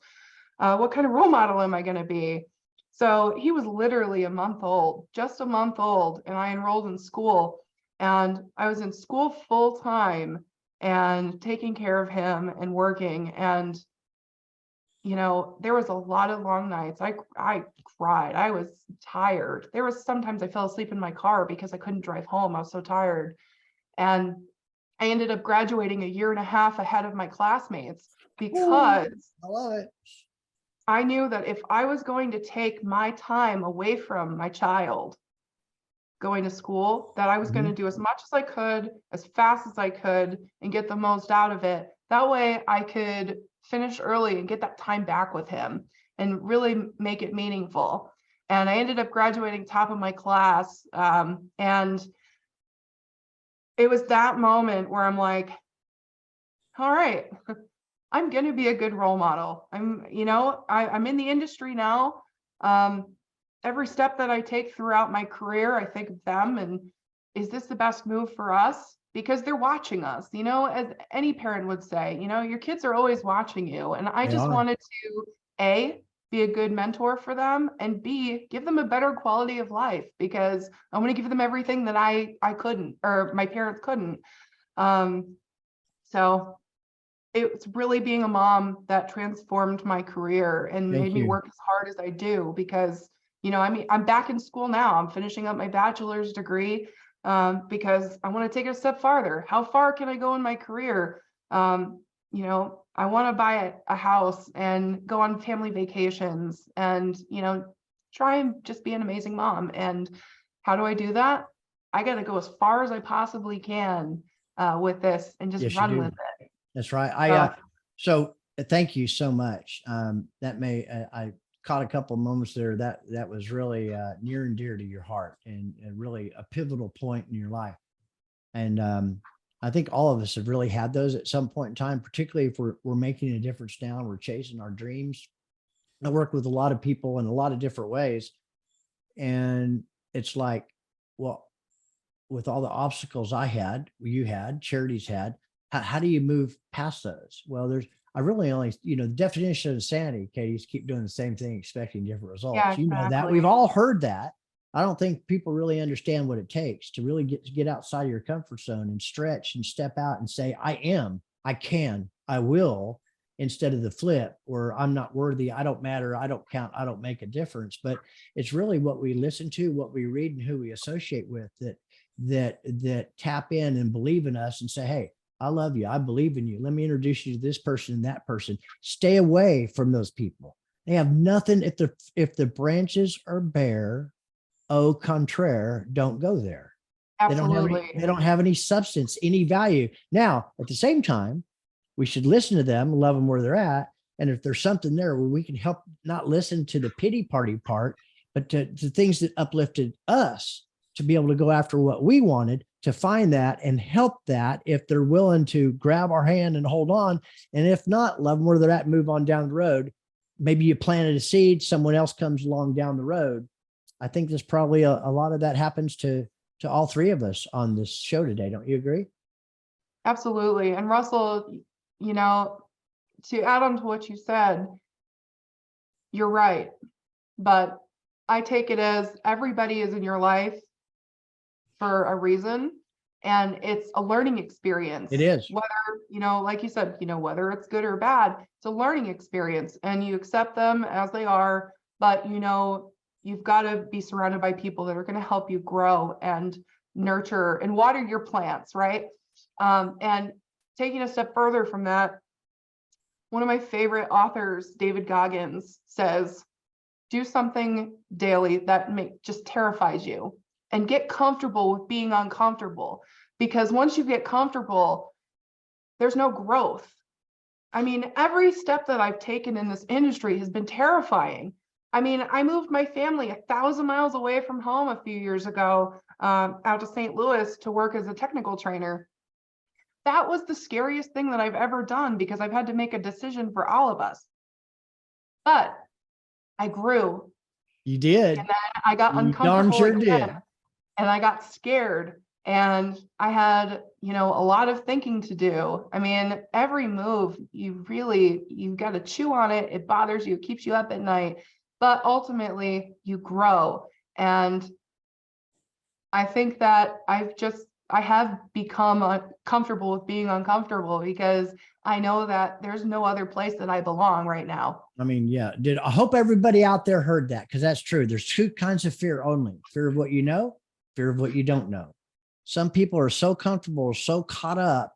What kind of role model am I going to be? So he was literally a month old, just a month old, and I enrolled in school, and I was in school full time and taking care of him and working. And you know, there was a lot of long nights. I cried. I was tired. There was sometimes I fell asleep in my car because I couldn't drive home. I was so tired. And I ended up graduating a year and a half ahead of my classmates, because I love it. I knew that if I was going to take my time away from my child going to school, that I was going to do as much as I could, as fast as I could, and get the most out of it. That way I could finish early and get that time back with him and really make it meaningful. And I ended up graduating top of my class. And it was that moment where I'm like, all right, I'm going to be a good role model. I'm in the industry now. Every step that I take throughout my career, I think of them, and is this the best move for us? Because they're watching us, you know, as any parent would say, you know, your kids are always watching you. And I They just are. wanted to A, be a good mentor for them, and B, give them a better quality of life, because I want to give them everything that I couldn't, or my parents couldn't. So it's really being a mom that transformed my career and Thank made me you. work as hard as I do, because, you know, I mean, I'm back in school now. I'm finishing up my bachelor's degree, because I want to take it a step farther. How far can I go in my career? You know, I want to buy a house and go on family vacations and, you know, try and just be an amazing mom. And how do I do that? I got to go as far as I possibly can with this and just Yes, you run do. with it. That's right. Thank you so much. I caught a couple of moments there that was really near and dear to your heart, and really a pivotal point in your life. And I think all of us have really had those at some point in time, particularly if we're making a difference now, and we're chasing our dreams. I work with a lot of people in a lot of different ways. And it's like, well, with all the obstacles you had, charities had, how do you move past those? Well, I really only, the definition of insanity, Katie, is keep doing the same thing, expecting different results. Yeah, You know that. exactly. We've all heard that. I don't think people really understand what it takes to really get outside of your comfort zone and stretch and step out and say, I am, I can, I will, instead of the flip where I'm not worthy, I don't matter, I don't count, I don't make a difference. But it's really what we listen to, what we read, and who we associate with that tap in and believe in us and say, hey, I love you, I believe in you, let me introduce you to this person and that person. Stay away from those people. They have nothing. If the branches are bare, au contraire, don't go there. Absolutely. They don't have any substance, any value. Now, at the same time, we should listen to them, love them where they're at. And if there's something there where we can help, not listen to the pity party part, but to things that uplifted us, to be able to go after what we wanted, to find that and help that if they're willing to grab our hand and hold on. And if not, love them where they're at and move on down the road. Maybe you planted a seed, someone else comes along down the road. I think there's probably a lot of that happens to all three of us on this show today. Don't you agree? Absolutely. And Russell, you know, to add on to what you said, you're right. But I take it as everybody is in your life for a reason, and it's a learning experience. It is. Whether, you know, like you said, you know, whether it's good or bad, it's a learning experience, and you accept them as they are. But, you know, you've got to be surrounded by people that are going to help you grow and nurture and water your plants, right? And taking a step further from that, one of my favorite authors, David Goggins, says, do something daily that just terrifies you, and get comfortable with being uncomfortable. Because once you get comfortable, there's no growth. I mean, every step that I've taken in this industry has been terrifying. I mean, I moved my family 1,000 miles away from home a few years ago, out to St. Louis to work as a technical trainer. That was the scariest thing that I've ever done, because I've had to make a decision for all of us. But I grew. You did. And then I got uncomfortable darn sure again, did. and I got scared, and I had, you know, a lot of thinking to do. I mean, every move, you've got to chew on it. It bothers you, it keeps you up at night, but ultimately you grow. And I think that I have become comfortable with being uncomfortable, because I know that there's no other place that I belong right now. I mean, yeah. I hope everybody out there heard that, because that's true. There's two kinds of fear only: fear of what you know, fear of what you don't know. Some people are so comfortable, so caught up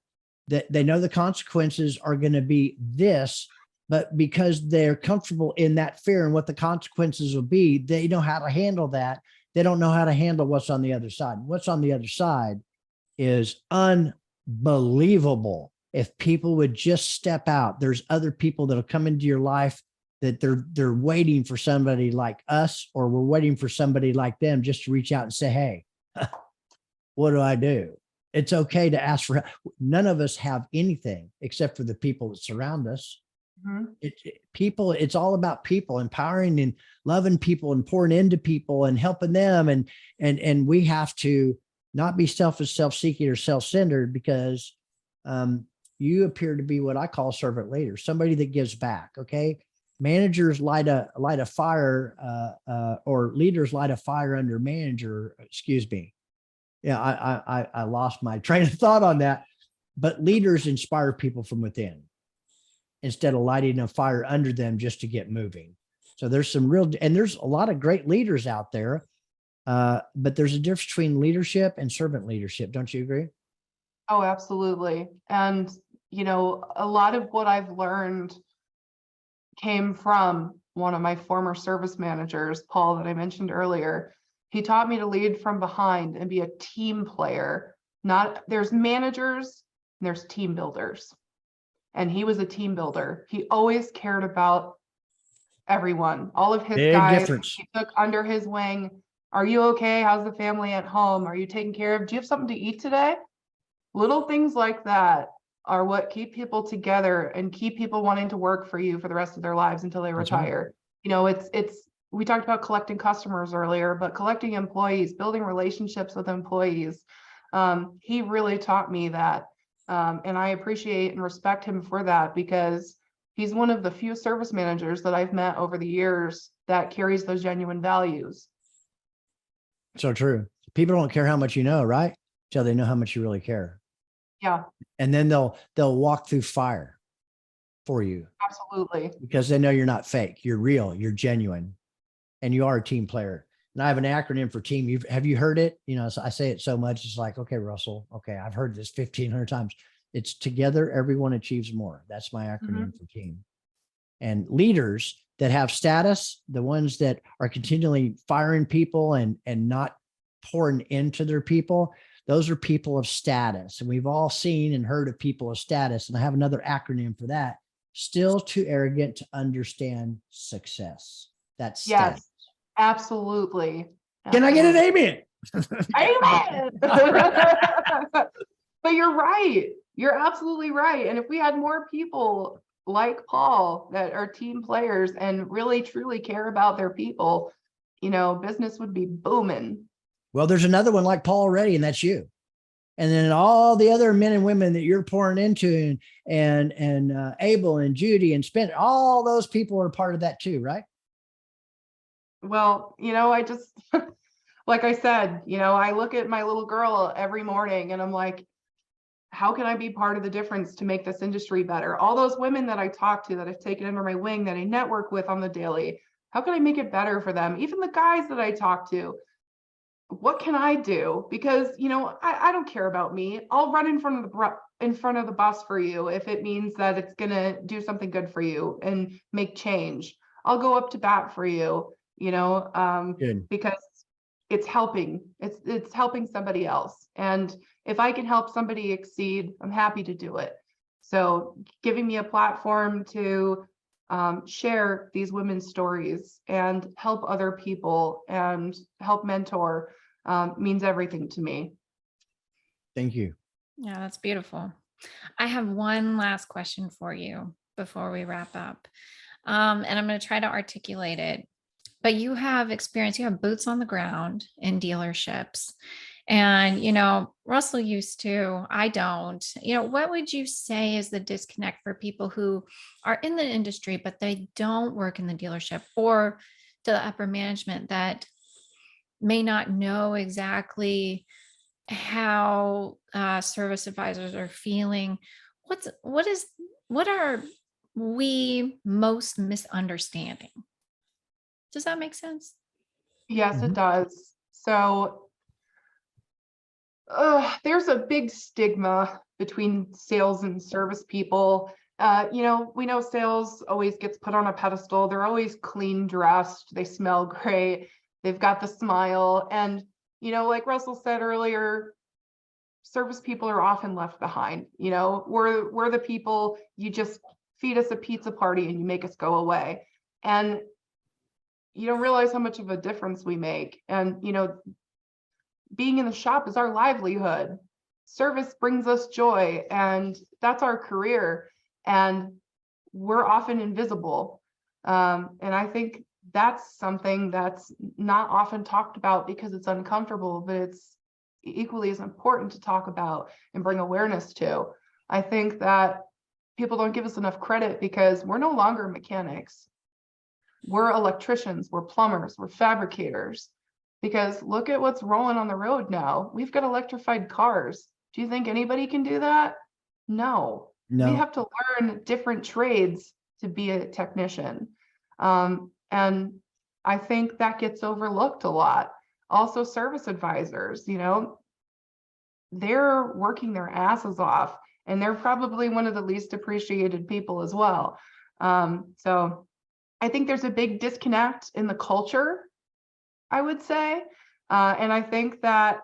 that they know the consequences are going to be this, but because they're comfortable in that fear and what the consequences will be, they know how to handle that. They don't know how to handle what's on the other side. What's on the other side is unbelievable. If people would just step out, there's other people that'll come into your life that they're waiting for somebody like us, or we're waiting for somebody like them just to reach out and say, hey, what do I do? It's okay to ask for help. None of us have anything except for the people that surround us. Mm-hmm. It's all about people, empowering and loving people and pouring into people and helping them. And we have to not be selfish, self-seeking, or self-centered, because you appear to be what I call servant leader, somebody that gives back. Okay. Managers light a fire, or leaders light a fire under manager. Excuse me. Yeah, I lost my train of thought on that. But leaders inspire people from within instead of lighting a fire under them just to get moving. So there's some real, and there's a lot of great leaders out there, but there's a difference between leadership and servant leadership. Don't you agree? Oh, absolutely. And, a lot of what I've learned came from one of my former service managers, Paul, that I mentioned earlier. He taught me to lead from behind and be a team player. There's managers and there's team builders. And he was a team builder. He always cared about everyone, all of his Big guys difference. he took under his wing. Are you okay? How's the family at home? Are you taken care of? Do you have something to eat today? Little things like that are what keep people together and keep people wanting to work for you for the rest of their lives until they That's right. retire. We talked about collecting customers earlier, but collecting employees, building relationships with employees. He really taught me that. And I appreciate and respect him for that, because he's one of the few service managers that I've met over the years that carries those genuine values. So true. People don't care how much you know, right? Till they know how much you really care. Yeah, And then they'll walk through fire for you, absolutely. because they know you're not fake. You're real. You're genuine, and you are a team player. And I have an acronym for team. Have you heard it? So I say it so much. It's like, okay, Russell. Okay, I've heard this 1,500 times. It's together, everyone achieves more. That's my acronym for team. And leaders that have status, the ones that are continually firing people and not pouring into their people, those are people of status. And we've all seen and heard of people of status. And I have another acronym for that: still too arrogant to understand success. That's status. Yes, absolutely. Can I get an amen? Amen. But you're right. You're absolutely right. And if we had more people like Paul that are team players and really truly care about their people, business would be booming. Well, there's another one like Paul already, and that's you. And then all the other men and women that you're pouring into, and Abel and Judy and Spencer, all those people are part of that too, right? Well, I just, like I said, I look at my little girl every morning and I'm like, how can I be part of the difference to make this industry better? All those women that I talk to, that I've taken under my wing, that I network with on the daily, how can I make it better for them? Even the guys that I talk to, what can I do? Because, I don't care about me. I'll run in front of the bus for you if it means that it's going to do something good for you and make change. I'll go up to bat for you, because it's helping. It's helping somebody else. And if I can help somebody exceed, I'm happy to do it. So giving me a platform to share these women's stories and help other people and help mentor means everything to me. Thank you. Yeah, that's beautiful. I have one last question for you before we wrap up. And I'm going to try to articulate it. But you have experience, you have boots on the ground in dealerships. And, Russell used to, I don't. What would you say is the disconnect for people who are in the industry, but they don't work in the dealership, or to the upper management that may not know exactly how service advisors are feeling? What are we most misunderstanding? Does that make sense? Yes, it does. So there's a big stigma between sales and service people. We know sales always gets put on a pedestal. They're always clean dressed. They smell great. They've got the smile. And, like Russell said earlier, service people are often left behind. We're the people, you just feed us a pizza party and you make us go away. And you don't realize how much of a difference we make. And, being in the shop is our livelihood. Service brings us joy, and that's our career. And we're often invisible. And I think that's something that's not often talked about because it's uncomfortable, but equally as important to talk about and bring awareness to. I think that people don't give us enough credit because we're no longer mechanics. We're electricians, we're plumbers, we're fabricators. Because look at what's rolling on the road now. We've got electrified cars. Do you think anybody can do that? No. No. We have to learn different trades to be a technician. And I think that gets overlooked a lot. Also, service advisors, you know, they're working their asses off, and they're probably one of the least appreciated people as well. So I think there's a big disconnect in the culture, I would say. And I think that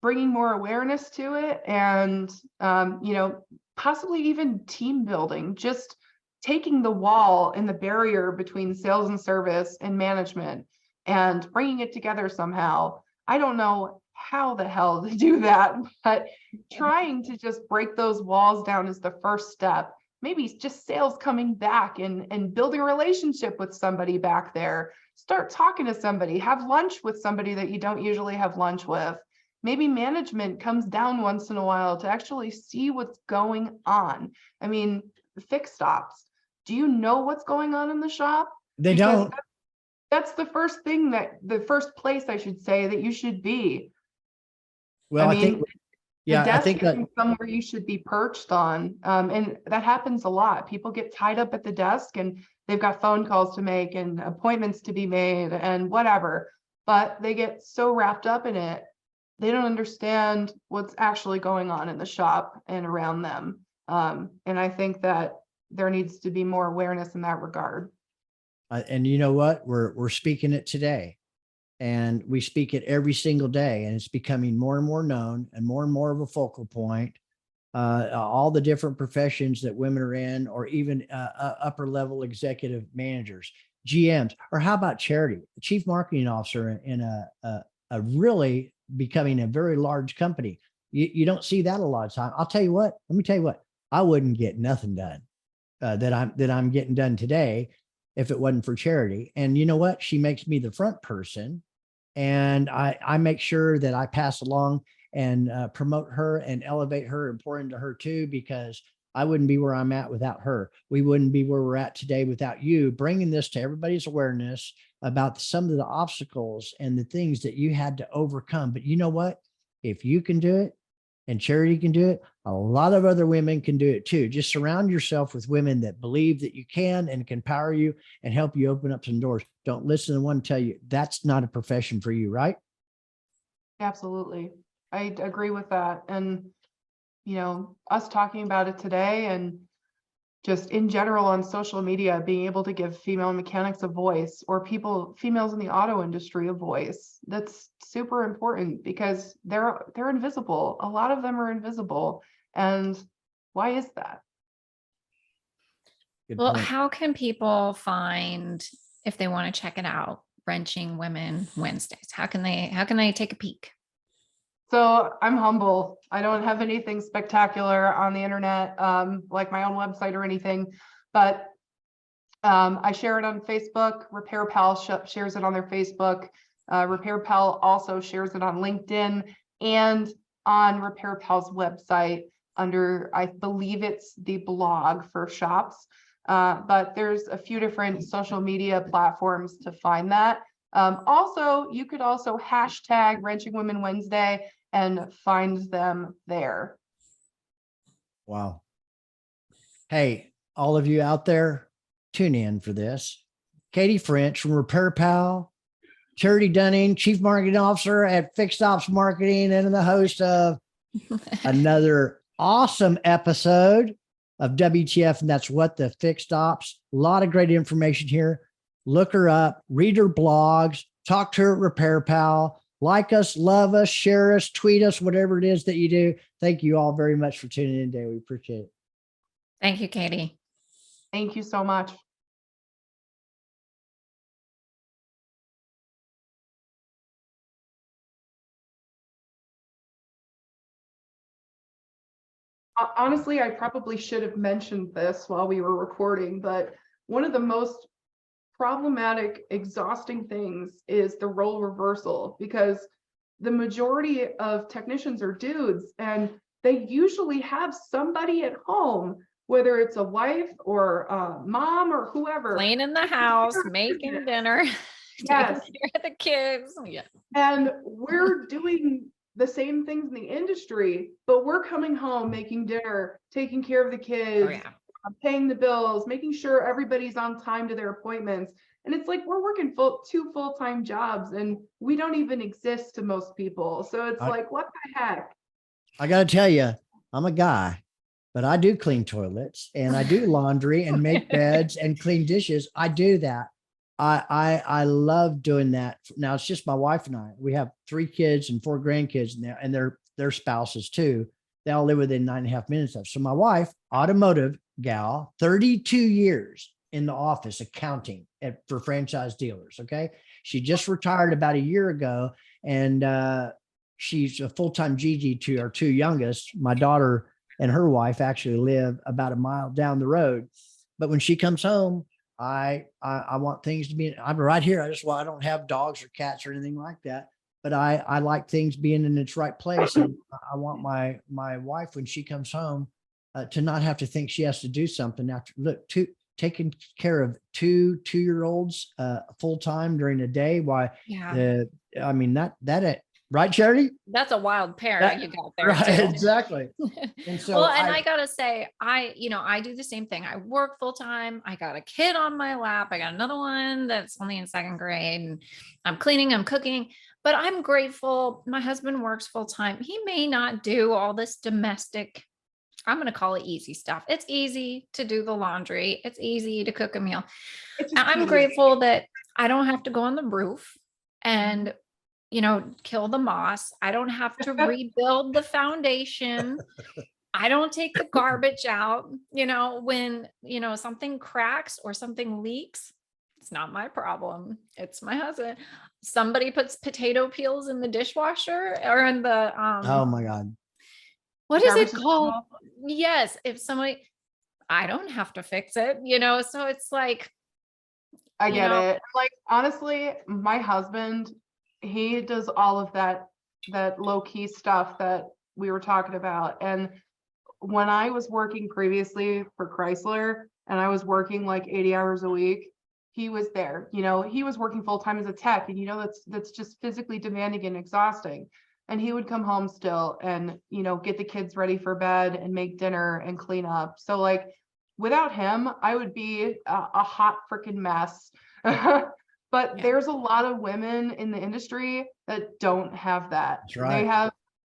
bringing more awareness to it and, you know, possibly even team building, just taking the wall and the barrier between sales and service and management and bringing it together somehow. I don't know how the hell to do that, but trying to just break those walls down is the first step. Maybe just sales coming back and building a relationship with somebody back there. Start talking to somebody, have lunch with somebody that you don't usually have lunch with. Maybe management comes down once in a while to actually see what's going on. I mean, FixedOPS. Do you know what's going on in the shop? They Because don't. that's the first thing the first place I should say that you should be. Well, I I think, mean, yeah, the I desk think that, isn't somewhere you should be perched on. And that happens a lot. People get tied up at the desk and they've got phone calls to make and appointments to be made and whatever, but they get so wrapped up in it, they don't understand what's actually going on in the shop and around them. And I think that there needs to be more awareness in that regard. and you know what? We're speaking it today, and we speak it every single day, and it's becoming more and more known and more of a focal point. All the different professions that women are in, or even upper level executive managers, GMs, or how about charity? The chief marketing officer in a really becoming a very large company. You don't see that a lot of time. I'll tell you what. Let me tell you what. I wouldn't get nothing done that I'm getting done today if it wasn't for charity. And you know what? She makes me the front person, and I make sure that I pass along and promote her and elevate her and pour into her too, because I wouldn't be where I'm at without her. We wouldn't be where we're at today without you bringing this to everybody's awareness about some of the obstacles and the things that you had to overcome. But you know what? If you can do it and charity can do it, a lot of other women can do it too. Just surround yourself with women that believe that you can and can empower you and help you open up some doors. Don't listen to one tell you that's not a profession for you, right? Absolutely. I agree with that. And, you know, us talking about it today and just in general on social media, being able to give female mechanics a voice, or females in the auto industry a voice, that's super important because they're invisible. A lot of them are invisible. And why is that? Good Well, point. how can people find, if they want to check it out, Wrenching Women Wednesdays? How can they take a peek? So I'm humble. I don't have anything spectacular on the internet, like my own website or anything, but I share it on Facebook. RepairPal shares it on their Facebook. RepairPal also shares it on LinkedIn and on RepairPal's website under, I believe it's the blog for shops. But there's a few different social media platforms to find that. Also, you could also hashtag Wrenching Women Wednesday and find them there. Wow. Hey, all of you out there, tune in for this. Katie French from RepairPal, Charity Dunning, Chief Marketing Officer at FixedOPS Marketing, and the host of another awesome episode of WTF, and that's What the FixedOPS. A lot of great information here. Look her up, read her blogs, talk to her at RepairPal. Like us, love us, share us, tweet us, whatever it is that you do. Thank you all very much for tuning in today. We appreciate it. Thank you, Katie. Thank you so much. Honestly, I probably should have mentioned this while we were recording, but one of the most problematic, exhausting things is the role reversal, because the majority of technicians are dudes, and they usually have somebody at home, whether it's a wife or a mom or whoever. Cleaning the house, making dinner, Yes. taking care of the kids. Yeah. And we're doing the same things in the industry, but we're coming home, making dinner, taking care of the kids, Oh, yeah. paying the bills, making sure everybody's on time to their appointments. And it's like we're working two full-time jobs, and we don't even exist to most people. So it's like, what the heck? I got to tell you, I'm a guy, but I do clean toilets and I do laundry and make beds and clean dishes. I do that. I love doing that. Now it's just my wife and I. We have 3 kids and 4 grandkids now, and their spouses too. They all live within 9.5 minutes of. So my wife, automotive gal, 32 years in the office accounting for franchise dealers. Okay. She just retired about a year ago, and she's a full-time GG to our 2 youngest. My daughter and her wife actually live about a mile down the road. But when she comes home, I want things to be, I'm right here. I don't have dogs or cats or anything like that, but I like things being in its right place. And I want my wife, when she comes home, to not have to think she has to do something after taking care of 2 2-year-olds full time during the day. Why? Yeah. I mean, that right, Charity? That's a wild pair you got there. Right, Too. exactly. And so well, and I gotta say, I do the same thing. I work full time. I got a kid on my lap. I got another one that's only in 2nd grade, and I'm cleaning, I'm cooking, but I'm grateful. My husband works full time. He may not do all this domestic, I'm going to call it easy stuff. It's easy to do the laundry. It's easy to cook a meal. I'm grateful that I don't have to go on the roof and, kill the moss. I don't have to rebuild the foundation. I don't take the garbage out, when, something cracks or something leaks. It's not my problem. It's my husband. Somebody puts potato peels in the dishwasher or in the, oh my God. What is it called? Yes. If somebody, I don't have to fix it, so it's like, I get it. Like, honestly, my husband, he does all of that low key stuff that we were talking about. And when I was working previously for Chrysler and I was working like 80 hours a week, he was there. He was working full time as a tech, and that's just physically demanding and exhausting. And he would come home still and, get the kids ready for bed and make dinner and clean up. So like, without him, I would be a hot freaking mess. But there's a lot of women in the industry that don't have that. That's right. They have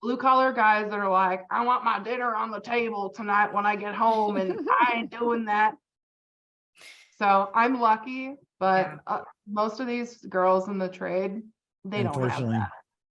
blue collar guys that are like, I want my dinner on the table tonight when I get home, and I ain't doing that. So I'm lucky, but most of these girls in the trade, they don't have that.